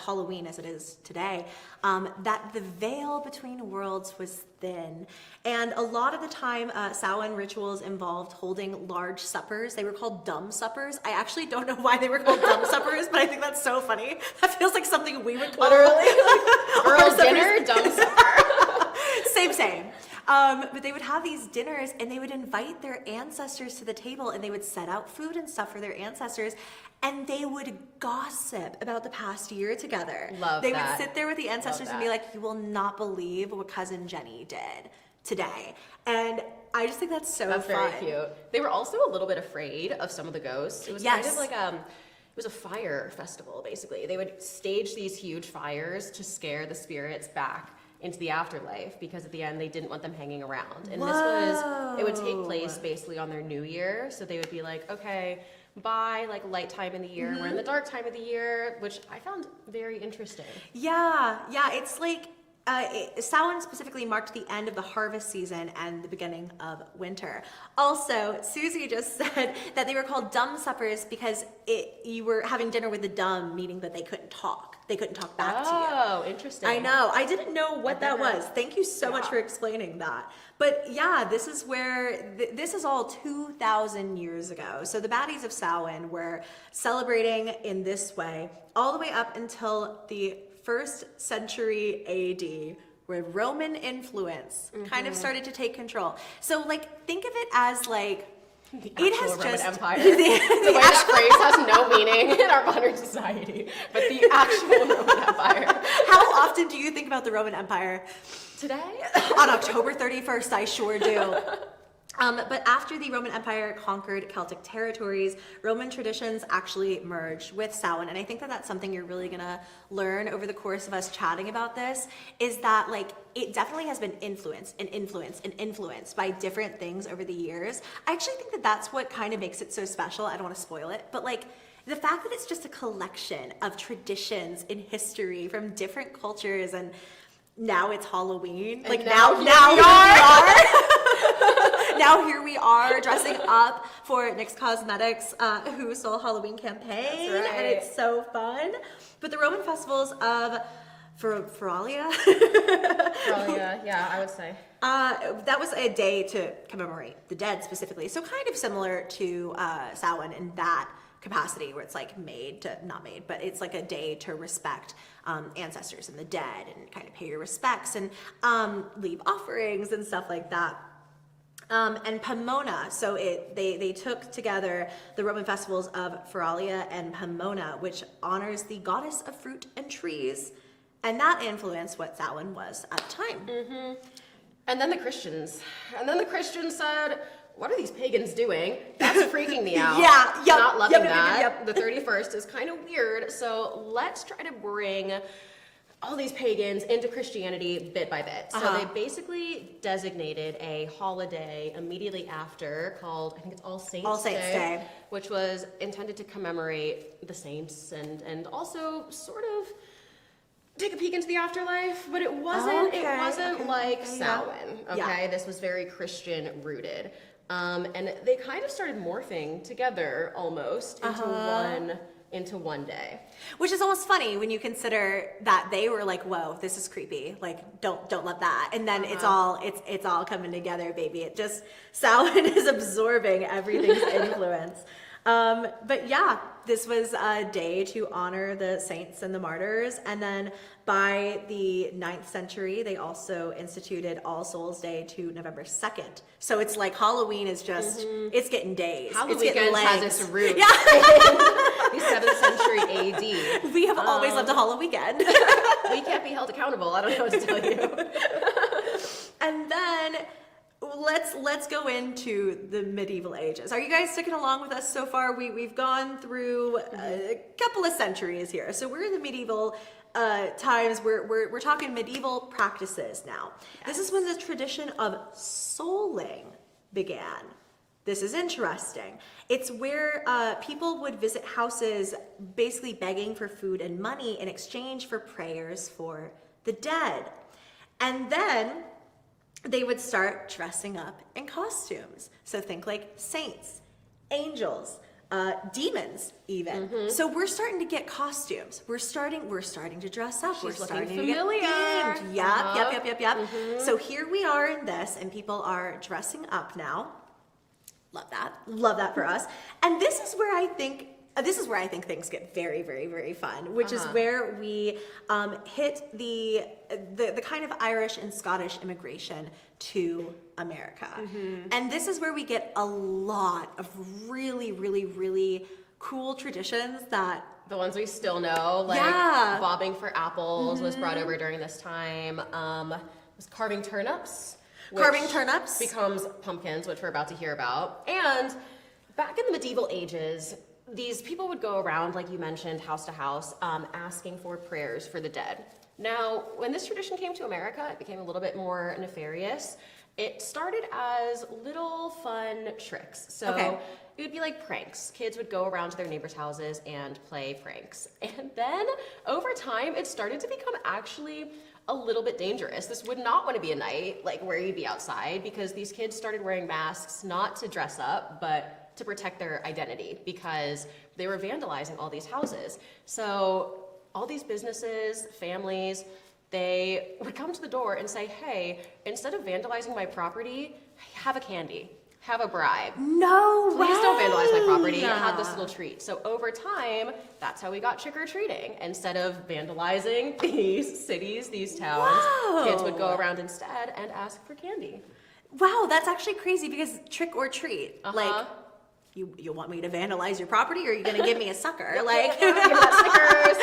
Halloween as it is today, that the veil between worlds was thin. And a lot of the time, Samhain rituals involved holding large suppers. They were called dumb suppers. I actually don't know why they were called dumb suppers, but I think that's so funny. That feels like something we would call Earl dinner, dumb supper. Same. But they would have these dinners and they would invite their ancestors to the table and they would set out food and stuff for their ancestors and they would gossip about the past year together. Love they that. would sit there with the ancestors and be that. like, you will not believe what cousin Jenny did today. And I just think that's so That's fun. very cute. They were also a little bit afraid of some of the ghosts. It was kind of Yes. like it was a fire festival, basically. They would stage these huge fires to scare the spirits back into the afterlife because at the end they didn't want them hanging around. And it would take place basically on their new year. So they would be like, okay, by like light time in the year, we're in the dark time of the year, which I found very interesting. Yeah, it's like Samhain specifically marked the end of the harvest season and the beginning of winter. Also, Susie just said that they were called dumb suppers because you were having dinner with the dumb, meaning that they couldn't talk. They couldn't talk back to you. Oh, interesting. I know. I didn't know what that never- was. Thank you so much for explaining that. But yeah, this is where, this is all 2,000 years ago. So the baddies of Samhain were celebrating in this way all the way up until the 1st century AD, where Roman influence kind of started to take control. So like, think of it as like, The it actual has Roman just Empire. the The way that phrase has no meaning in our modern society, but the actual Roman Empire. How often do you think about the Roman Empire? Today? On October 31st, I sure do. But after the Roman Empire conquered Celtic territories, Roman traditions actually merged with Samhain. And I think that that's something you're really gonna learn over the course of us chatting about this, is that like, it definitely has been influenced by different things over the years. I actually think that that's what kind of makes it so special. I don't wanna spoil it, but like, the fact that it's just a collection of traditions in history from different cultures, and now it's Halloween. And Like now now here we we are. Now here we are dressing up for NYX Cosmetics, Who Stole Halloween campaign, That's right. and it's so fun. But the Roman festivals of Feralia. Feralia, yeah, I would say. That was a day to commemorate the dead specifically. So kind of similar to Samhain in that capacity, where it's like not made, but it's like a day to respect ancestors and the dead and kind of pay your respects and leave offerings and stuff like that. And Pomona, so they took together the Roman festivals of Feralia and Pomona, which honors the goddess of fruit and trees, and that influenced what Samhain was at the time. Mm-hmm. And then the Christians said, what are these pagans doing? That's freaking me out. Yeah, yep, Not loving yep, that. yep. The 31st is kind of weird, so let's try to bring all these pagans into Christianity bit by bit. So they basically designated a holiday immediately after called, I think it's All Saints Day, which was intended to commemorate the saints and also sort of take a peek into the afterlife, but it wasn't like Samhain, okay? Yeah. This was very Christian rooted. And they kind of started morphing together almost into one day. Which is almost funny when you consider that they were like, whoa, this is creepy. Like, don't love that. And then it's all coming together, baby. It just, Samhain is absorbing everything's influence. But yeah, this was a day to honor the saints and the martyrs. And then by the 9th century, they also instituted All Souls Day to November 2nd. So it's like Halloween is just, it's getting days. Halloween it's getting has legs. its roots Yeah. in the 7th century AD. We have always loved a Halloween weekend. We can't be held accountable. I don't know what to tell you. And then let's go into the medieval ages. Are you guys sticking along with us so far? We've gone through a couple of centuries here. So we're in the medieval times. We're talking medieval practices now. This is when the tradition of souling began. This is interesting. It's where people would visit houses basically begging for food and money in exchange for prayers for the dead. And then they would start dressing up in costumes. So think like saints, angels, demons even. So we're starting to get costumes. We're starting to dress up. She's we're looking starting familiar. to get themed. Yep. So here we are in this, and people are dressing up now. Love that for us. And this is where I think things get very, very, very fun, which is where we hit the kind of Irish and Scottish immigration to America. And this is where we get a lot of really, really, really cool traditions that The ones we still know, like bobbing for apples was brought over during this time. Was carving turnips. Carving turnips becomes pumpkins, which we're about to hear about. And back in the medieval ages, these people would go around, like you mentioned, house to house, asking for prayers for the dead. Now, when this tradition came to America, it became a little bit more nefarious. It started as little fun tricks. So it would be like pranks. Kids would go around to their neighbors' houses and play pranks. And then over time, it started to become actually a little bit dangerous. This would not want to be a night like where you'd be outside, because these kids started wearing masks not to dress up, but to protect their identity, because they were vandalizing all these houses. So all these businesses, families, they would come to the door and say, hey, instead of vandalizing my property, have a candy, have a bribe. No way. Please don't vandalize my property. Have this little treat. So over time, that's how we got trick-or-treating. Instead of vandalizing these cities, these towns, kids would go around instead and ask for candy. Wow, that's actually crazy, because trick or treat, like, you want me to vandalize your property, or are you gonna give me a sucker? Like, give me that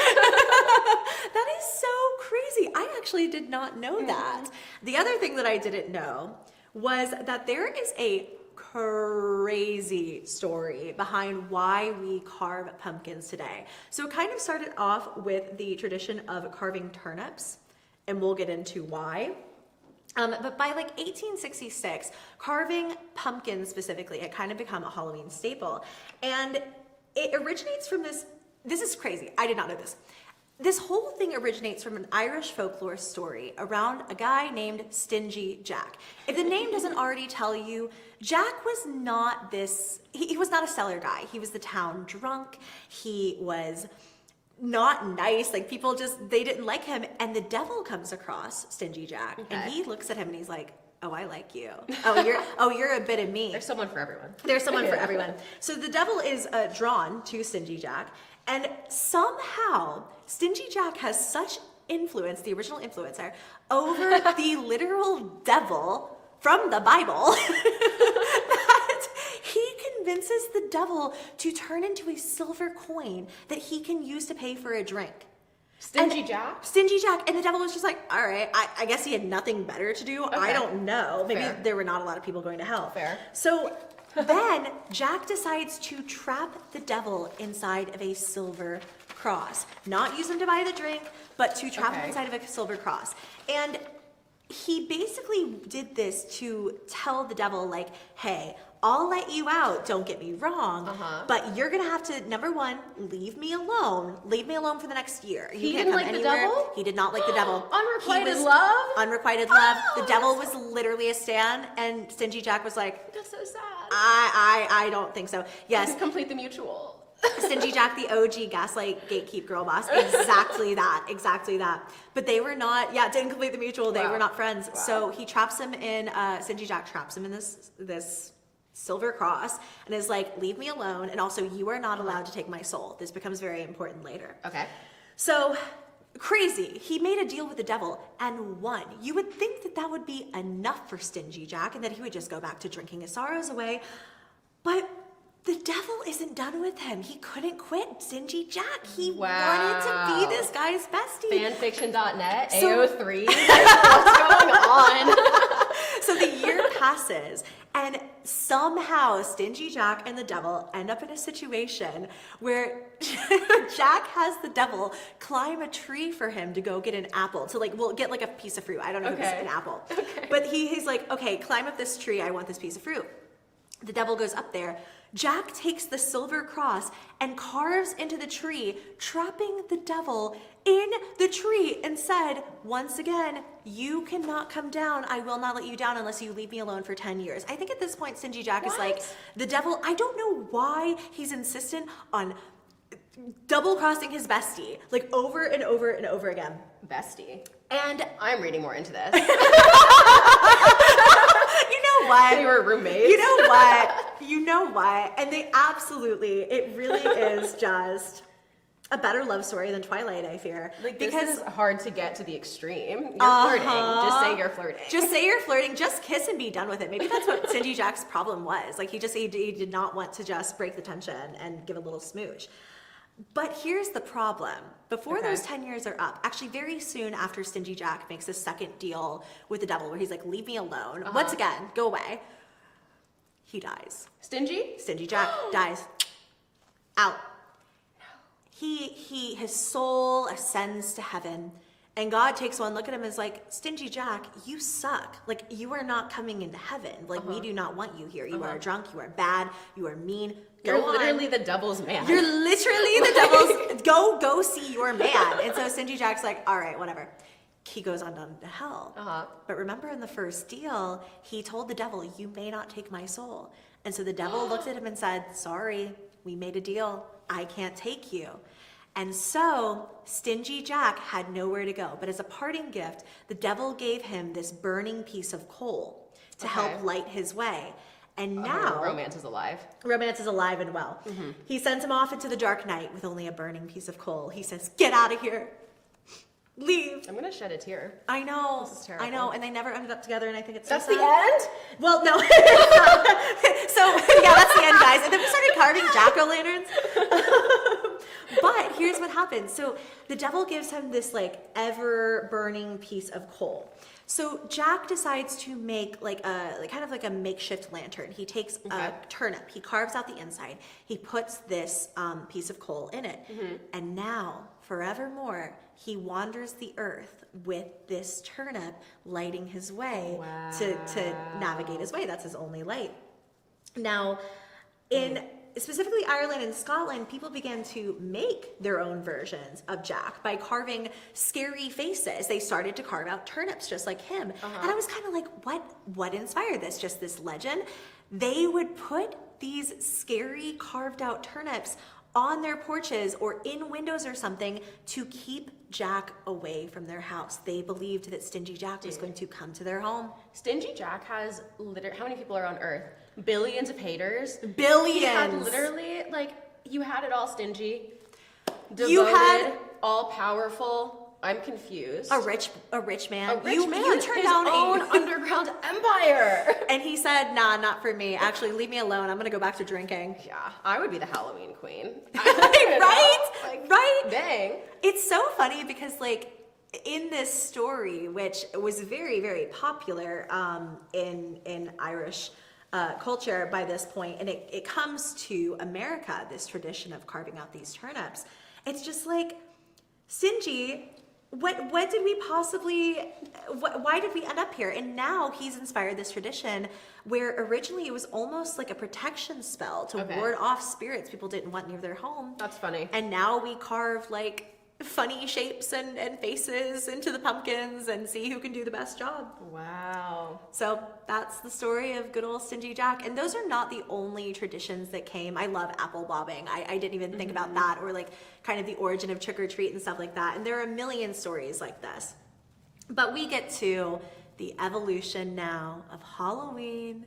that is so crazy. I actually did not know that. The other thing that I didn't know was that there is a crazy story behind why we carve pumpkins today. So it kind of started off with the tradition of carving turnips, and we'll get into why. But by like 1866, carving pumpkins specifically had kind of become a Halloween staple. And it originates from this is crazy, I did not know this. This whole thing originates from an Irish folklore story around a guy named Stingy Jack. If the name doesn't already tell you, Jack was not this, he was not a cellar guy. He was the town drunk. He was not nice. Like people they didn't like him. And the devil comes across Stingy Jack and he looks at him and he's like, oh, I like you. Oh, you're a bit of me. There's someone for everyone. There's someone for everyone. So the devil is drawn to Stingy Jack, and somehow Stingy Jack has such influence, the original influencer, over the literal devil from the Bible that he convinces the devil to turn into a silver coin that he can use to pay for a drink. Stingy Jack? Stingy Jack. And the devil was just like, all right, I guess he had nothing better to do. Okay. I don't know. Maybe Fair. there were not a lot of people going to hell. Fair. So then Jack decides to trap the devil inside of a silver cross. Not use him to buy the drink, but to trap him inside of a silver cross. And he basically did this to tell the devil, like, hey, I'll let you out, don't get me wrong, but you're gonna have to, number one, leave me alone for the next year. You He can't didn't come like the anywhere. devil? He did not like the devil. Unrequited love? Unrequited love. Oh, The devil was literally a stan, and Stingy Jack was like, That's so sad. I don't think so. Yes, Complete the mutual. Stingy Jack, the OG gaslight gatekeep girl boss. Exactly that. But they were not, didn't complete the mutual. They were not friends. Wow. So he traps him in, Stingy Jack traps him in this silver cross and is like, leave me alone. And also, you are not allowed to take my soul. This becomes very important later. Okay. So crazy. He made a deal with the devil and won. You would think that that would be enough for Stingy Jack and that he would just go back to drinking his sorrows away. But the devil isn't done with him. He couldn't quit Stingy Jack. He wanted to be this guy's bestie. Fanfiction.net, So- AO3. What's going on? So the year passes, and somehow Stingy Jack and the devil end up in a situation where Jack has the devil climb a tree for him to go get an apple, to get like a piece of fruit. I don't know if it's an apple. Okay. But he's like, okay, climb up this tree. I want this piece of fruit. The devil goes up there. Jack takes the silver cross and carves into the tree, trapping the devil in the tree, and said, once again, you cannot come down. I will not let you down unless you leave me alone for 10 years. I think at this point, Stingy Jack is like, the devil, I don't know why he's insistent on double crossing his bestie, like over and over and over again. Bestie. And I'm reading more into this. you know what? We were roommates. You know what? And they absolutely, it really is just a better love story than Twilight, I fear. Like, because this is hard to get to the extreme. You're flirting. Just say you're flirting. Just say you're flirting. Just kiss and be done with it. Maybe that's what Stingy Jack's problem was. Like he did not want to just break the tension and give a little smooch. But here's the problem. Before those 10 years are up, actually very soon after Stingy Jack makes a second deal with the devil where he's like, leave me alone. Once again, go away. He dies. Stingy? Stingy Jack dies. Out. His soul ascends to heaven, and God takes one look at him and is like, Stingy Jack, you suck. Like, you are not coming into heaven. Like, we do not want you here. You are drunk, you are bad, you are mean. You're literally the devil's man. You're literally the devil's, go see your man. And so Stingy Jack's like, all right, whatever. He goes on down to hell. But remember in the first deal, he told the devil, you may not take my soul. And so the devil looked at him and said, sorry, we made a deal. I can't take you. And so Stingy Jack had nowhere to go. But as a parting gift, the devil gave him this burning piece of coal to help light his way. And now romance is alive. Romance is alive and well. He sends him off into the dark night with only a burning piece of coal. He says, get out of here. Leave. I'm gonna shed a tear. I know. This is terrible. I know. And they never ended up together, and I think it's That's so the sad. end? Well, no. So, yeah, that's the end, guys. And then we started carving jack-o'-lanterns. But here's what happens. So the devil gives him this like ever-burning piece of coal. So Jack decides to make kind of like a makeshift lantern. He takes a turnip, he carves out the inside, he puts this piece of coal in it, and now, forevermore, he wanders the earth with this turnip lighting his way to navigate his way. That's his only light. Now, in specifically Ireland and Scotland, people began to make their own versions of Jack by carving scary faces. They started to carve out turnips just like him. And I was kind of like, what inspired this? Just this legend? They would put these scary carved out turnips on their porches or in windows or something to keep Jack away from their house. They believed that Stingy Jack was going to come to their home. Stingy Jack has literally, how many people are on Earth? Billions of haters. Billions. He had literally, like, you had it all, Stingy. Devoted, You had all powerful. I'm confused. a rich man. A rich man. You turned his down own underground empire. and he said, "Nah, not for me. Actually, leave me alone. I'm gonna go back to drinking." Yeah, I would be the Halloween queen. Right? Like, Right? Dang. It's so funny because, like, in this story, which was very, very popular in Irish culture by this point, and it comes to America, this tradition of carving out these turnips. It's just like, Stingy, what did we possibly, why did we end up here? And now he's inspired this tradition where originally it was almost like a protection spell to ward off spirits people didn't want near their home. That's funny. And now we carve like funny shapes and faces into the pumpkins and see who can do the best job. Wow. So that's the story of good old Stingy Jack. And those are not the only traditions that came. I love apple bobbing. I didn't even think about that, or like kind of the origin of trick or treat and stuff like that. And there are a million stories like this. But we get to the evolution now of Halloween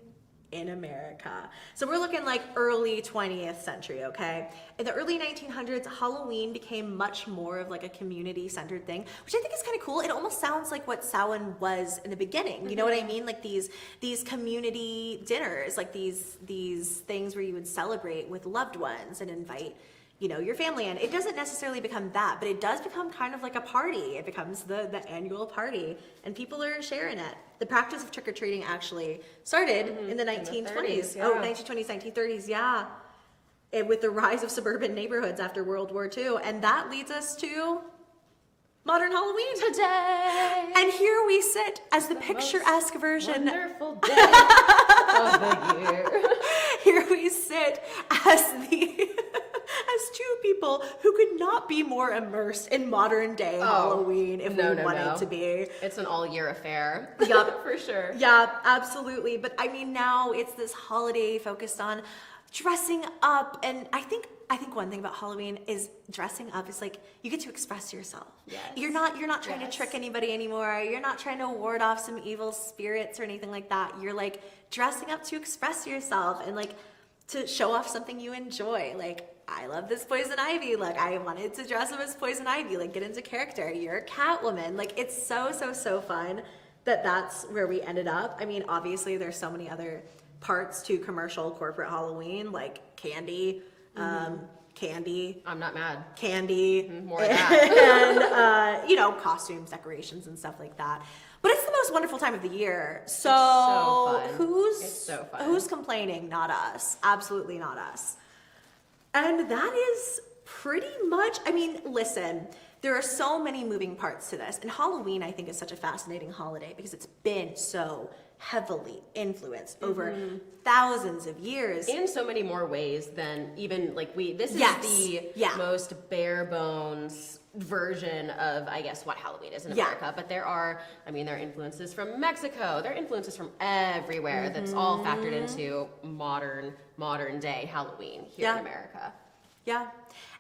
in America. So we're looking like early 20th century, okay? In the early 1900s, Halloween became much more of like a community-centered thing, which I think is kind of cool. It almost sounds like what Samhain was in the beginning. You know what I mean? Like these community dinners, like these things where you would celebrate with loved ones and invite, you know, your family in. It doesn't necessarily become that, but it does become kind of like a party. It becomes the annual party, and people are sharing it. The practice of trick-or-treating actually started in the 1920s. Yeah. Oh, 1920s, 1930s, yeah. With the rise of suburban neighborhoods after World War II. And that leads us to modern Halloween. Today. And here we sit as the picturesque version. Wonderful day of the year. Here we sit as as two people who could not be more immersed in modern day Halloween if we wanted to be. It's an all-year affair. Yup. For sure. Yeah, absolutely. But I mean, now it's this holiday focused on dressing up, and I think one thing about Halloween is dressing up is like you get to express yourself. Yes. You're not trying to trick anybody anymore. You're not trying to ward off some evil spirits or anything like that. You're like dressing up to express yourself and like to show off something you enjoy. Like, I love this poison ivy. Like, I wanted to dress up as poison ivy. Like, get into character. You're a Catwoman. Like, it's so fun that that's where we ended up. I mean, obviously, there's so many other parts to commercial corporate Halloween, like candy, candy. I'm not mad. Candy. More of that. And, you know, costumes, decorations, and stuff like that. But it's the most wonderful time of the year. So, fun. Who's It's so fun. Who's complaining? Not us. Absolutely not us. And that is pretty much, I mean, listen, there are so many moving parts to this. And Halloween, I think, is such a fascinating holiday because it's been so heavily influenced over thousands of years. In so many more ways than even like this is the most bare bones version of, I guess, what Halloween is in America. But there are influences from Mexico, there are influences from everywhere that's all factored into modern day Halloween here in America. Yeah.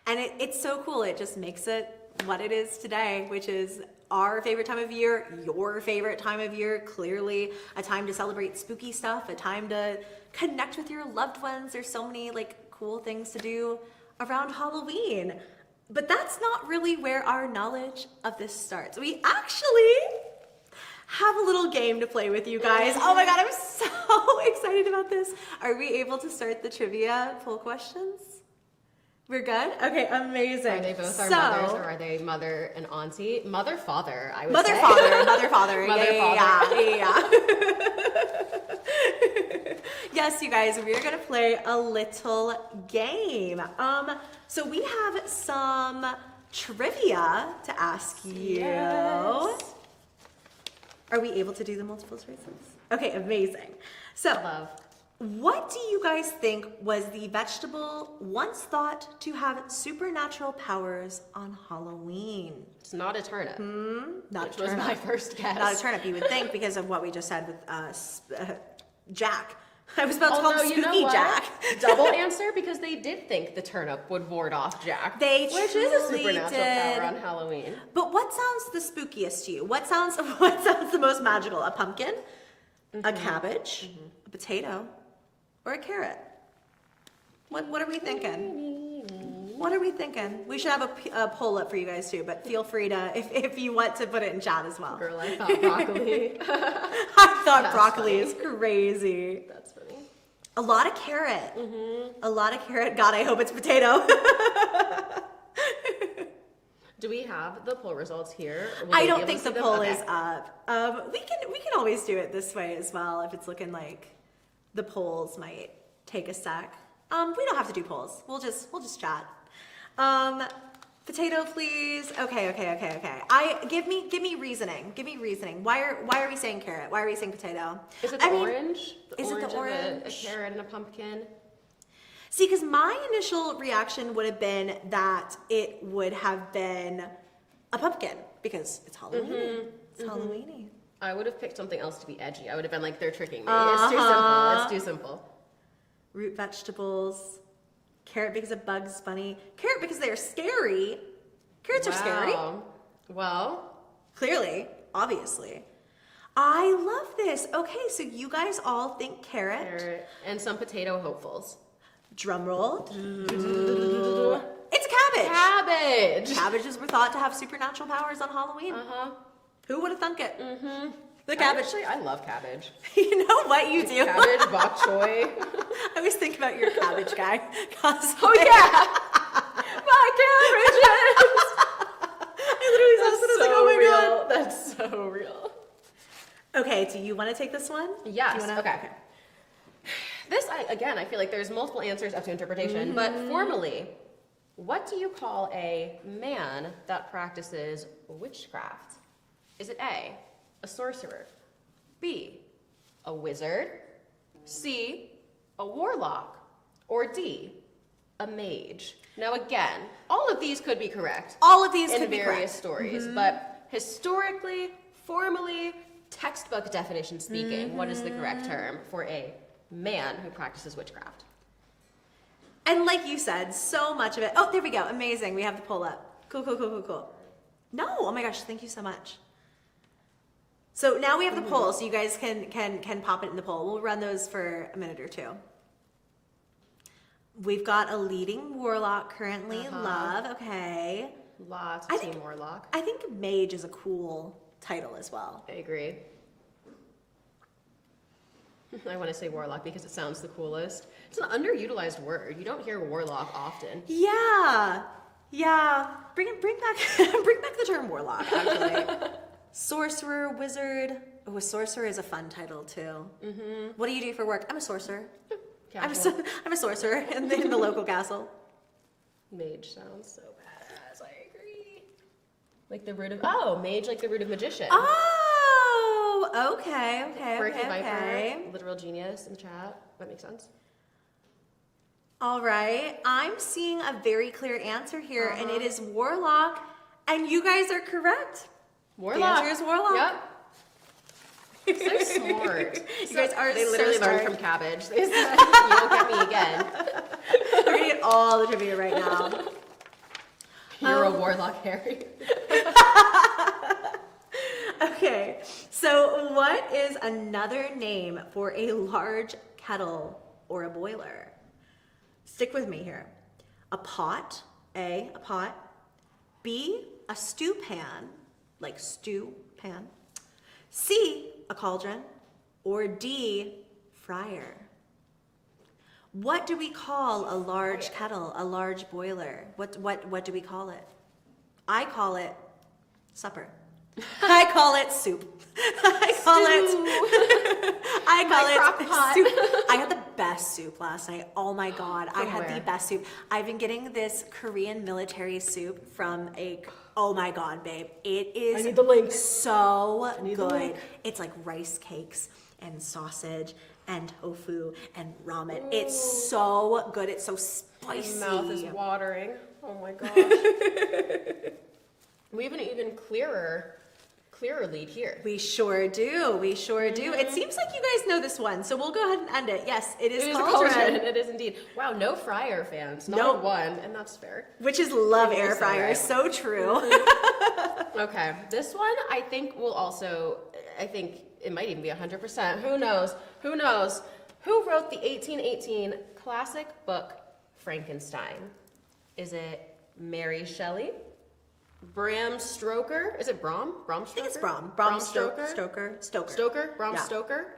And it's so cool. It just makes it what it is today, which is our favorite time of year, your favorite time of year, clearly a time to celebrate spooky stuff, a time to connect with your loved ones. There's so many like cool things to do around Halloween. But that's not really where our knowledge of this starts. We actually have a little game to play with you guys. Oh my God, I'm so excited about this. Are we able to start the trivia poll questions? We're good? Okay, amazing. Are they both our mothers, or are they mother and auntie? Mother, father, I would say. Mother, father. Yeah. Yes, you guys, we're gonna play a little game. So we have some trivia to ask you. Yes. Are we able to do the multiple choices? Okay, amazing. So, Love. what do you guys think was the vegetable once thought to have supernatural powers on Halloween? It's not a turnip. Not Which a was turnip. my first guess. Not a turnip, you would think, because of what we just said with Jack I was about to call him Although, you know Spooky what? Jack. Double answer, because they did think the turnip would ward off Jack. They which is a truly supernatural did. power on Halloween. But what sounds the spookiest to you? What sounds the most magical? A pumpkin, a cabbage, a potato, or a carrot? What are we thinking? What are we thinking? We should have a poll up for you guys too, but feel free to, if you want to put it in chat as well. Girl, I thought broccoli. I thought That's broccoli funny. is crazy. That's funny. A lot of carrot. A lot of carrot. God, I hope it's potato. Do we have the poll results here? Will I they be don't able think to the see them? poll Okay. is up. We can always do it this way as well if it's looking like the polls might take a sec. We don't have to do polls. We'll just chat. Potato, please. Okay. Give me reasoning. Give me reasoning. Why are we saying carrot? Why are we saying potato? Is it the I mean, orange? is it the of a orange? carrot and a pumpkin? See, because my initial reaction would have been that it would have been a pumpkin because it's Halloween. It's Halloweeny. I would have picked something else to be edgy. I would have been like, they're tricking me. It's too simple. It's too simple. Root vegetables. Carrot because of Bugs Bunny. Carrot because they're scary. Carrots are scary. Wow. Well, Clearly, obviously. I love this. Okay, so you guys all think carrot. carrot and some potato hopefuls. Drum roll. It's cabbage. Cabbage. Cabbages were thought to have supernatural powers on Halloween. Uh-huh. Who would have thunk it? The cabbage. Actually, I love cabbage. You know what you do? Cabbage, bok choy. I always think about your cabbage guy. Oh yeah, my cabbages. I literally said this and I was like, oh my god. That's so real. Okay, do you want to take this one? Yes. Do you wanna- Okay. This, I feel like there's multiple answers up to interpretation, but formally, what do you call a man that practices witchcraft? Is it A, sorcerer, B, a wizard, C, a warlock, or D, a mage? Now again, all of these could be correct All of these in could be various correct. stories, but historically, formally, textbook definition speaking, what is the correct term for a man who practices witchcraft? And like you said, so much of it. Oh, there we go. Amazing. We have the pull up. Cool. No, oh my gosh, thank you so much. So now we have the poll, so you guys can pop it in the poll. We'll run those for a minute or two. We've got a leading warlock currently. Love. Okay. Lots I of think- Team Warlock. I think mage is a cool title as well. I agree. I want to say warlock because it sounds the coolest. It's an underutilized word. You don't hear warlock often. Yeah. Bring back the term warlock. Actually, sorcerer, wizard. Oh, a sorcerer is a fun title too. What do you do for work? I'm a sorcerer. Casual. I'm a sorcerer in the local castle. Mage sounds so badass. I agree. Like the root of mage, like the root of magician. Oh, okay. Quirky Viper, literal genius in the chat. That makes sense. All right. I'm seeing a very clear answer here, and it is warlock. And you guys are correct. Warlock. The answer is warlock. Yep. So smart. You guys are They so literally learned smart. from cabbage. They said, you won't get me again. We're gonna get all the trivia right now. You're a warlock, Harry. Okay, so what is another name for a large kettle or a boiler? Stick with me here. A pot, A, a pot. B, a stew pan, like stew pan. C, a cauldron. Or D, fryer. What do we call a large kettle, a large boiler? What do we call it? I call it supper. I call it soup. I call it soup. I had the best soup last night. Oh my god, I had the best soup. I've been getting this Korean military soup from oh my god, babe. It is I need the link. so the good. link. It's like rice cakes and sausage and tofu and ramen. It's so good. It's so spicy. My mouth is watering. Oh my gosh. We have an even clearer clearer lead here. We sure do. We sure do. It seems like you guys know this one, so we'll go ahead and end it. Yes, it is It is a cauldron. cauldron. It is indeed. Wow, no fryer fans. Not Nope. a one, and that's fair. Witches love You're air so fryers. right. So true. Okay, this one I think will also, I think it might even be 100%. Who knows? Who knows? Who wrote the 1818 classic book Frankenstein? Is it Mary Shelley? Bram Stoker? Is it Bram? Bram Stoker? I think it's Bram. Stoker? Stoker. Stoker? Bram Yeah. Stoker?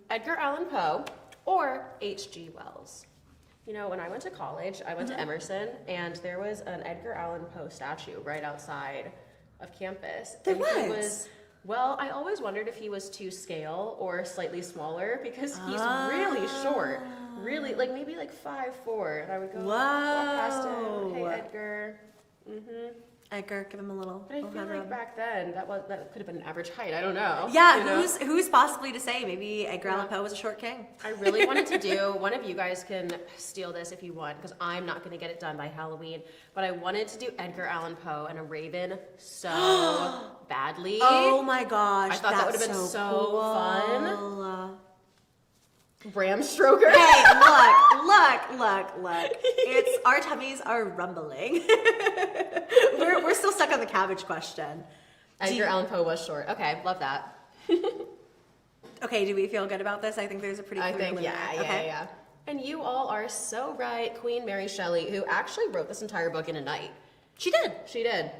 Edgar Allan Poe? Or H.G. Wells? You know, when I went to college, I went to Emerson, and there was an Edgar Allan Poe statue right outside of campus. There And he was? Well, I always wondered if he was to scale or slightly smaller because he's really short. Really, like maybe like 5'4", and I would go walk past him. Hey, Whoa. Edgar. Edgar, give him a little. But I little feel head like rub. back then that could have been an average height. I don't know. Yeah, you know? who's possibly to say? Maybe Edgar Allan Poe was a short king. I really wanted to do, one of you guys can steal this if you want, because I'm not going to get it done by Halloween, but I wanted to do Edgar Allan Poe and a raven so badly. Oh my gosh, I thought that that's would've been so cool. fun. Bram Stoker. Hey, look. It's our tummies are rumbling. we're still stuck on the cabbage question. Edgar Allan Poe was short. Okay, love that. Okay, do we feel good about this? I think there's a pretty clear I think, winner. yeah. Okay. And you all are so right. Queen Mary Shelley, who actually wrote this entire book in a night. She did. She did.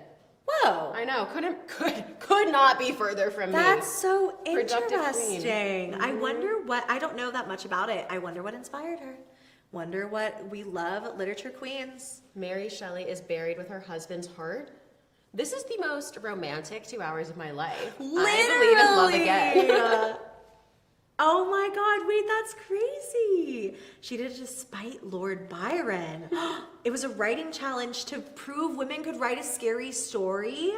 Whoa. I know. Could not be further from me. That's so Productive interesting. I wonder what, I don't know that much about it. I wonder what inspired her. Wonder what, we love literature queens. Mary Shelley is buried with her husband's heart. This is the most romantic 2 hours of my life. I believe in love again. Oh my God, wait, that's crazy. She did it despite Lord Byron. It was a writing challenge to prove women could write a scary story.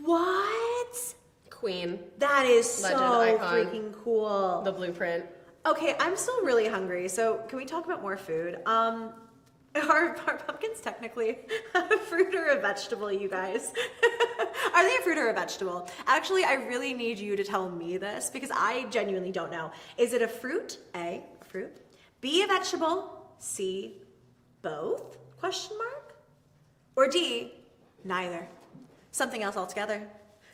What? Queen, That is Legend, so icon. freaking cool. the blueprint. Okay, I'm still really hungry, so can we talk about more food? Are pumpkins technically a fruit or a vegetable, you guys? Are they a fruit or a vegetable? Actually, I really need you to tell me this because I genuinely don't know. Is it a fruit? A fruit. B, a vegetable. C, both? Question mark? Or D, neither? Something else altogether.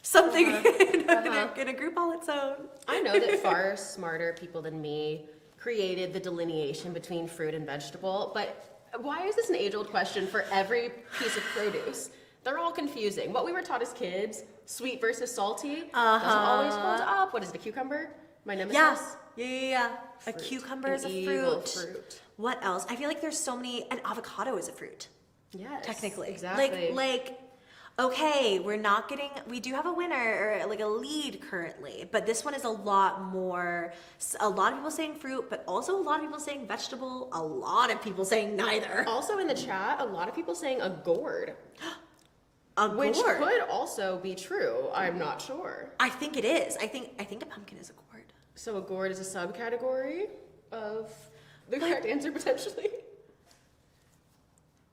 Something in a group all its own. I know that far smarter people than me created the delineation between fruit and vegetable, but why is this an age-old question for every piece of produce? They're all confusing. What we were taught as kids, sweet versus salty, doesn't always hold up. What is it, a cucumber? My nemesis? Yeah. A Fruit. cucumber An is a evil fruit. fruit. What else? I feel like there's so many. An avocado is a fruit, Yes. technically. Exactly. Okay, we do have a winner or like a lead currently, but this one is a lot more. A lot of people saying fruit, but also a lot of people saying vegetable. A lot of people saying neither. Also in the chat, a lot of people saying a gourd, A which gourd. could also be true. I'm not sure. I think it is. I think a pumpkin is a gourd. So a gourd is a subcategory of the correct answer potentially.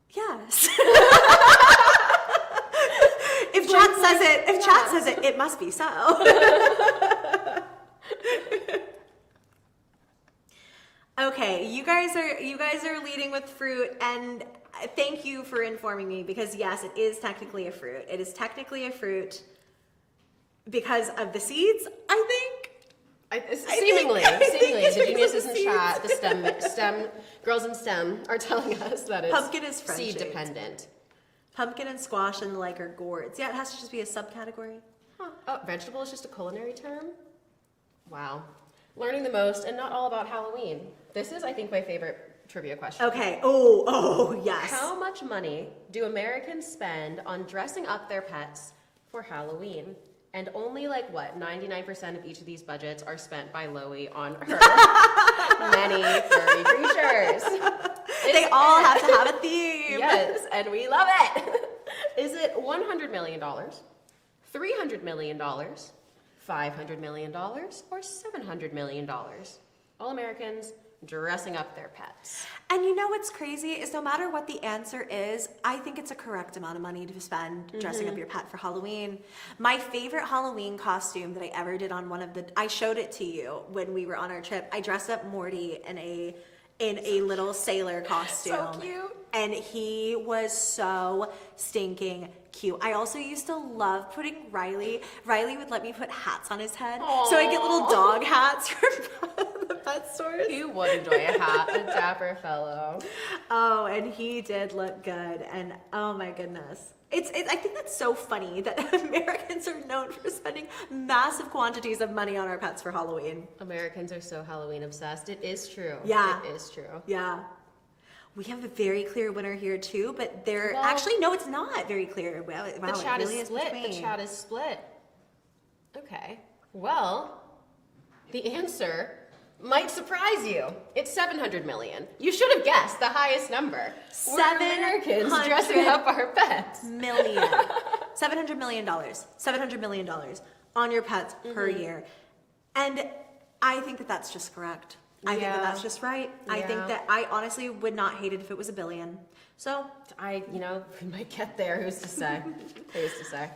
Yes. If chat says it, it must be so. Okay, you guys are leading with fruit, and thank you for informing me because yes, it is technically a fruit. It is technically a fruit because of the seeds, I think. Seemingly, it's the because geniuses of in the chat, the STEM girls in STEM are telling us that it's Pumpkin is French seed shaped. dependent. Pumpkin and squash and the like are gourds. Yeah, it has to just be a subcategory. Huh. Oh, vegetable is just a culinary term? Wow. Learning the most and not all about Halloween. This is, I think, my favorite trivia question. Okay. Oh, yes. How much money do Americans spend on dressing up their pets for Halloween? And only 99% of each of these budgets are spent by Loey on her many furry creatures. They all have to have a theme. Yes, and we love it. Is it $100 million, $300 million, $500 million, or $700 million? All Americans, dressing up their pets. And you know what's crazy is no matter what the answer is, I think it's a correct amount of money to spend dressing up your pet for Halloween. My favorite Halloween costume that I ever did on I showed it to you when we were on our trip. I dressed up Morty in a little sailor costume. So cute. And he was so stinking cute. I also used to love putting Riley would let me put hats on his head. Aww. So I get little dog hats from the pet stores. He would enjoy a hat, a dapper fellow. Oh, and he did look good. And oh my goodness. I think that's so funny that Americans are known for spending massive quantities of money on our pets for Halloween. Americans are so Halloween obsessed. It is true. Yeah. It is true. Yeah. We have a very clear winner here too, but Well, actually, no, it's not very clear. Wow, The chat it really is split. The between. chat is split. Okay. Well, the answer might surprise you. It's 700 million. You should have guessed the highest number. We're Americans 700 dressing up our pets. Million. $700 million. $700 million on your pets per year. And I think that that's just correct. I think that that's just right. I think Yeah. that I honestly would not hate it if it was $1 billion. So, We might get there. Who's to say? Who's to say?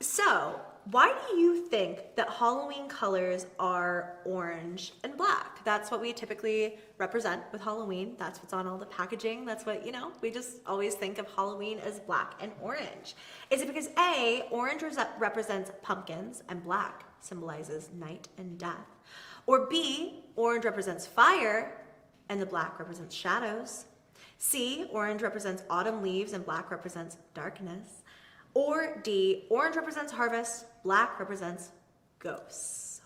so why do you think that Halloween colors are orange and black? That's what we typically represent with Halloween. That's what's on all the packaging. That's what, we just always think of Halloween as black and orange. Is it because A, orange represents pumpkins and black symbolizes night and death? Or B, orange represents fire and the black represents shadows? C, orange represents autumn leaves and black represents darkness? Or D, orange represents harvest, black represents ghosts?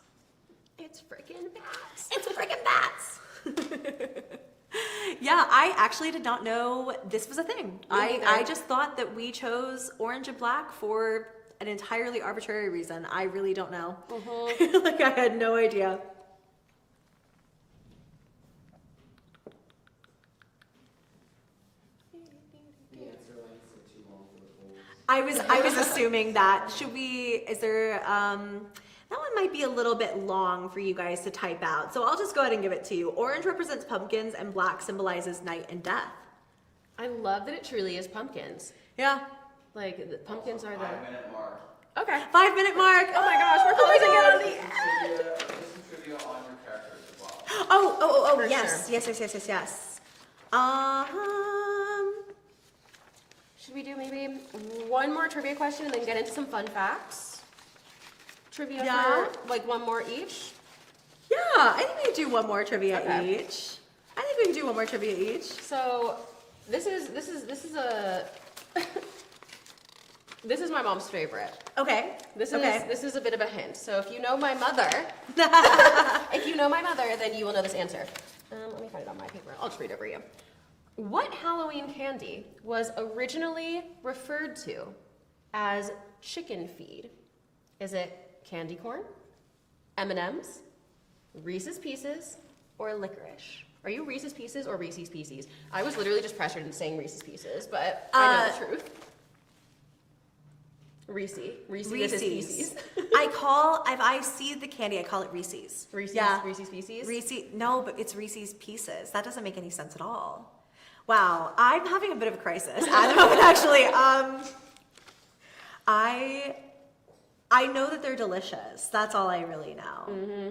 It's freaking bats. It's freaking bats! Yeah, I actually did not know this was a thing. I just thought that we chose orange and black for an entirely arbitrary reason. I really don't know. Like, I had no idea. The answer lengths are too long for the polls. I was assuming that. Is there, that one might be a little bit long for you guys to type out. So I'll just go ahead and give it to you. Orange represents pumpkins and black symbolizes night and death. I love that it truly is pumpkins. Yeah. Like, the pumpkins are the... 5-minute mark. Okay. 5-minute mark. Oh my gosh, we're closing in on the There's some trivia on your characters as well. Oh, For yes. sure. Yes. Should we do maybe one more trivia question and then get into some fun facts? Trivia Yeah. for like one more each? Yeah, I think we can do one more trivia Okay. each. I think we can do one more trivia each. So this is a this is my mom's favorite. Okay. This is a bit of a hint. So if you know my mother, then you will know this answer. Let me find it on my paper. I'll just read it for you. What Halloween candy was originally referred to as chicken feed? Is it candy corn, M&M's, Reese's Pieces, or licorice? Are you Reese's Pieces or Reese's Pieces? I was literally just pressured into saying Reese's Pieces, but I know the truth. Reese's Pieces. If I see the candy, I call it Reese's. Reese's Pieces? No, but it's Reese's Pieces. That doesn't make any sense at all. Wow, I'm having a bit of a crisis at the moment, actually. I know that they're delicious. That's all I really know. Mm-hmm.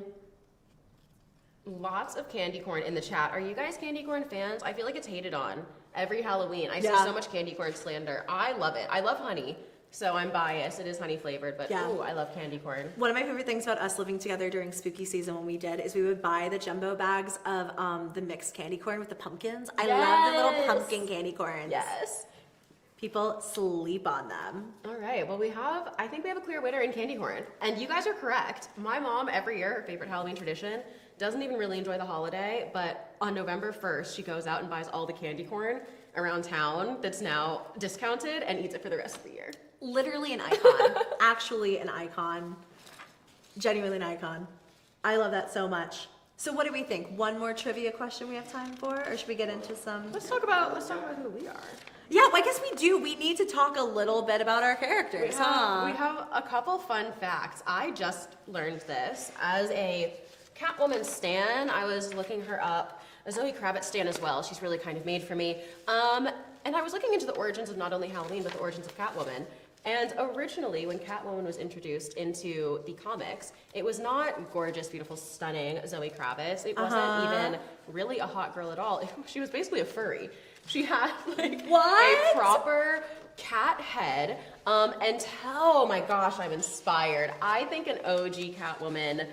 Lots of candy corn in the chat. Are you guys candy corn fans? I feel like it's hated on every Halloween. I see so much candy corn slander. I love it. I love honey, so I'm biased. It is honey flavored, but ooh, I love candy corn. One of my favorite things about us living together during spooky season when we did is we would buy the jumbo bags of the mixed candy corn with the pumpkins. I love the little pumpkin candy corns. Yes. People sleep on them. All right, well I think we have a clear winner in candy corn. And you guys are correct. My mom, every year, her favorite Halloween tradition, doesn't even really enjoy the holiday, but on November 1st, she goes out and buys all the candy corn around town that's now discounted and eats it for the rest of the year. Literally an icon. Actually an icon. Genuinely an icon. I love that so much. So what do we think? One more trivia question we have time for? Or should we get into some... Let's talk about who we are. Yeah, well, I guess we do. We need to talk a little bit about our characters, We have a couple fun facts. I just learned this as a Catwoman stan. I was looking her up. A Zoe Kravitz stan as well. She's really kind of made for me. And I was looking into the origins of not only Halloween, but the origins of Catwoman. And originally, when Catwoman was introduced into the comics, it was not gorgeous, beautiful, stunning Zoe Kravitz. It wasn't even really a hot girl at all. She was basically a furry. She had like a proper cat head. And oh my gosh, I'm inspired. I think an OG Catwoman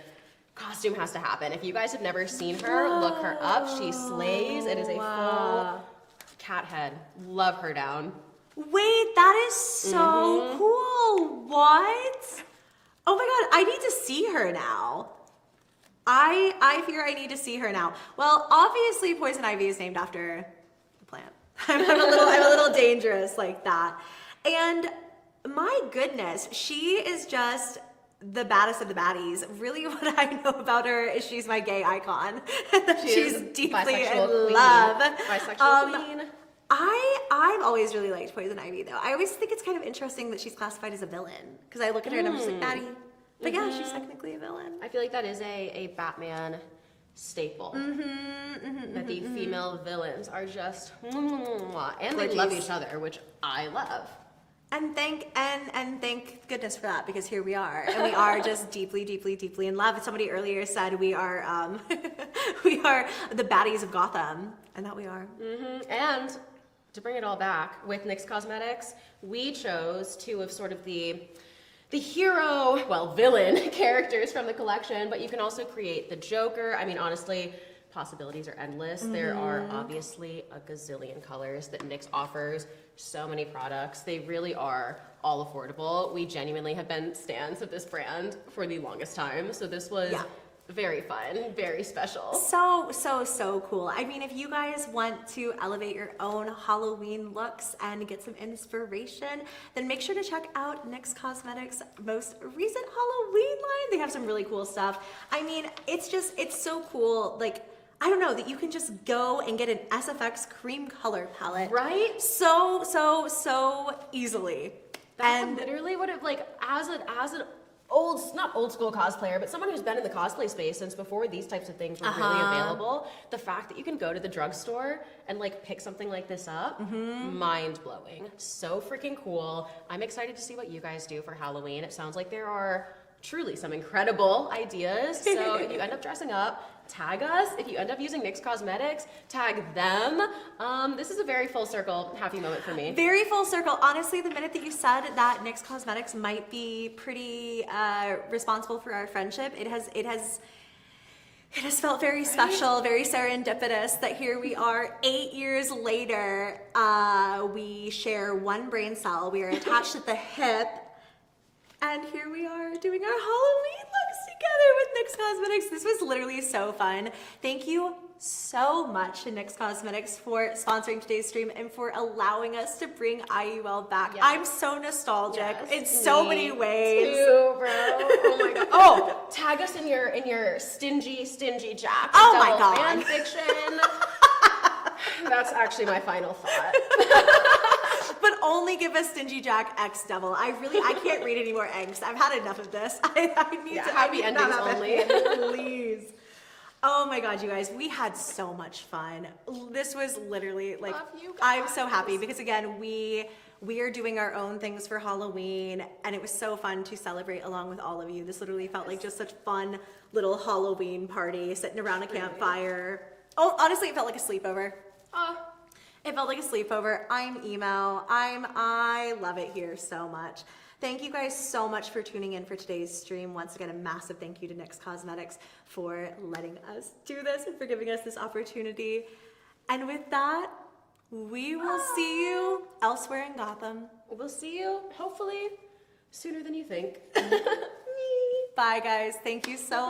costume has to happen. If you guys have never seen her, look her up. She slays. It is a full cat head. Love her down. Wait, that is so cool. What? Oh my God, I need to see her now. I fear I need to see her now. Well, obviously Poison Ivy is named after the plant. I'm a little dangerous like that. And my goodness, she is just the baddest of the baddies. Really, what I know about her is she's my gay icon. She's deeply in love. Bisexual queen. I've always really liked Poison Ivy though. I always think it's kind of interesting that she's classified as a villain because I look at her and I'm just like, baddie. But yeah, she's technically a villain. I feel like that is a Batman staple. That the female villains are just and they love each other, which I love. And thank goodness for that, because here we are, and we are just deeply, deeply, deeply in love. Somebody earlier said we are we are the baddies of Gotham, and that we are. And to bring it all back with NYX Cosmetics, we chose two of sort of the hero, well, villain characters from the collection, but you can also create the Joker. I mean, honestly, possibilities are endless. There are obviously a gazillion colors that NYX offers. So many products. They really are all affordable. We genuinely have been stans of this brand for the longest time. So this was very fun, very special. So cool. I mean, if you guys want to elevate your own Halloween looks and get some inspiration, then make sure to check out NYX Cosmetics' most recent Halloween line. They have some really cool stuff. I mean, it's so cool. Like, I don't know, that you can just go and get an SFX cream color palette. Right? So easily. That literally would have, like, as an not old school cosplayer, but someone who's been in the cosplay space since before these types of things were really available, the fact that you can go to the drugstore and like pick something like this up, mind blowing. So freaking cool. I'm excited to see what you guys do for Halloween. It sounds like there are truly some incredible ideas. So if you end up dressing up, tag us. If you end up using NYX Cosmetics, tag them. This is a very full circle happy moment for me. Very full circle. Honestly, the minute that you said that NYX Cosmetics might be pretty responsible for our friendship, it has felt very special, very serendipitous that here we are 8 years later. We share one brain cell. We are attached at the hip. And here we are doing our Halloween looks together with NYX Cosmetics. This was literally so fun. Thank you so much to NYX Cosmetics for sponsoring today's stream and for allowing us to bring IUL back. Yes. I'm so nostalgic in so many ways. Too, bro. Oh my god. Oh, tag us in your stingy Jack. Oh my god. Fan fiction. That's actually my final thought. But only give us Stingy Jack X Devil. I can't read any more angst. I've had enough of this. I need to happy endings only. Please. Oh my god, you guys, we had so much fun. This was literally like, I'm so happy because again, we are doing our own things for Halloween and it was so fun to celebrate along with all of you. This literally felt like just such fun little Halloween party, sitting around a campfire. Oh, honestly, it felt like a sleepover. It felt like a sleepover. I'm emo. I love it here so much. Thank you guys so much for tuning in for today's stream. Once again, a massive thank you to NYX Cosmetics for letting us do this and for giving us this opportunity. And with that, we will see you elsewhere in Gotham. We'll see you, hopefully, sooner than you think. Bye, guys. Thank you so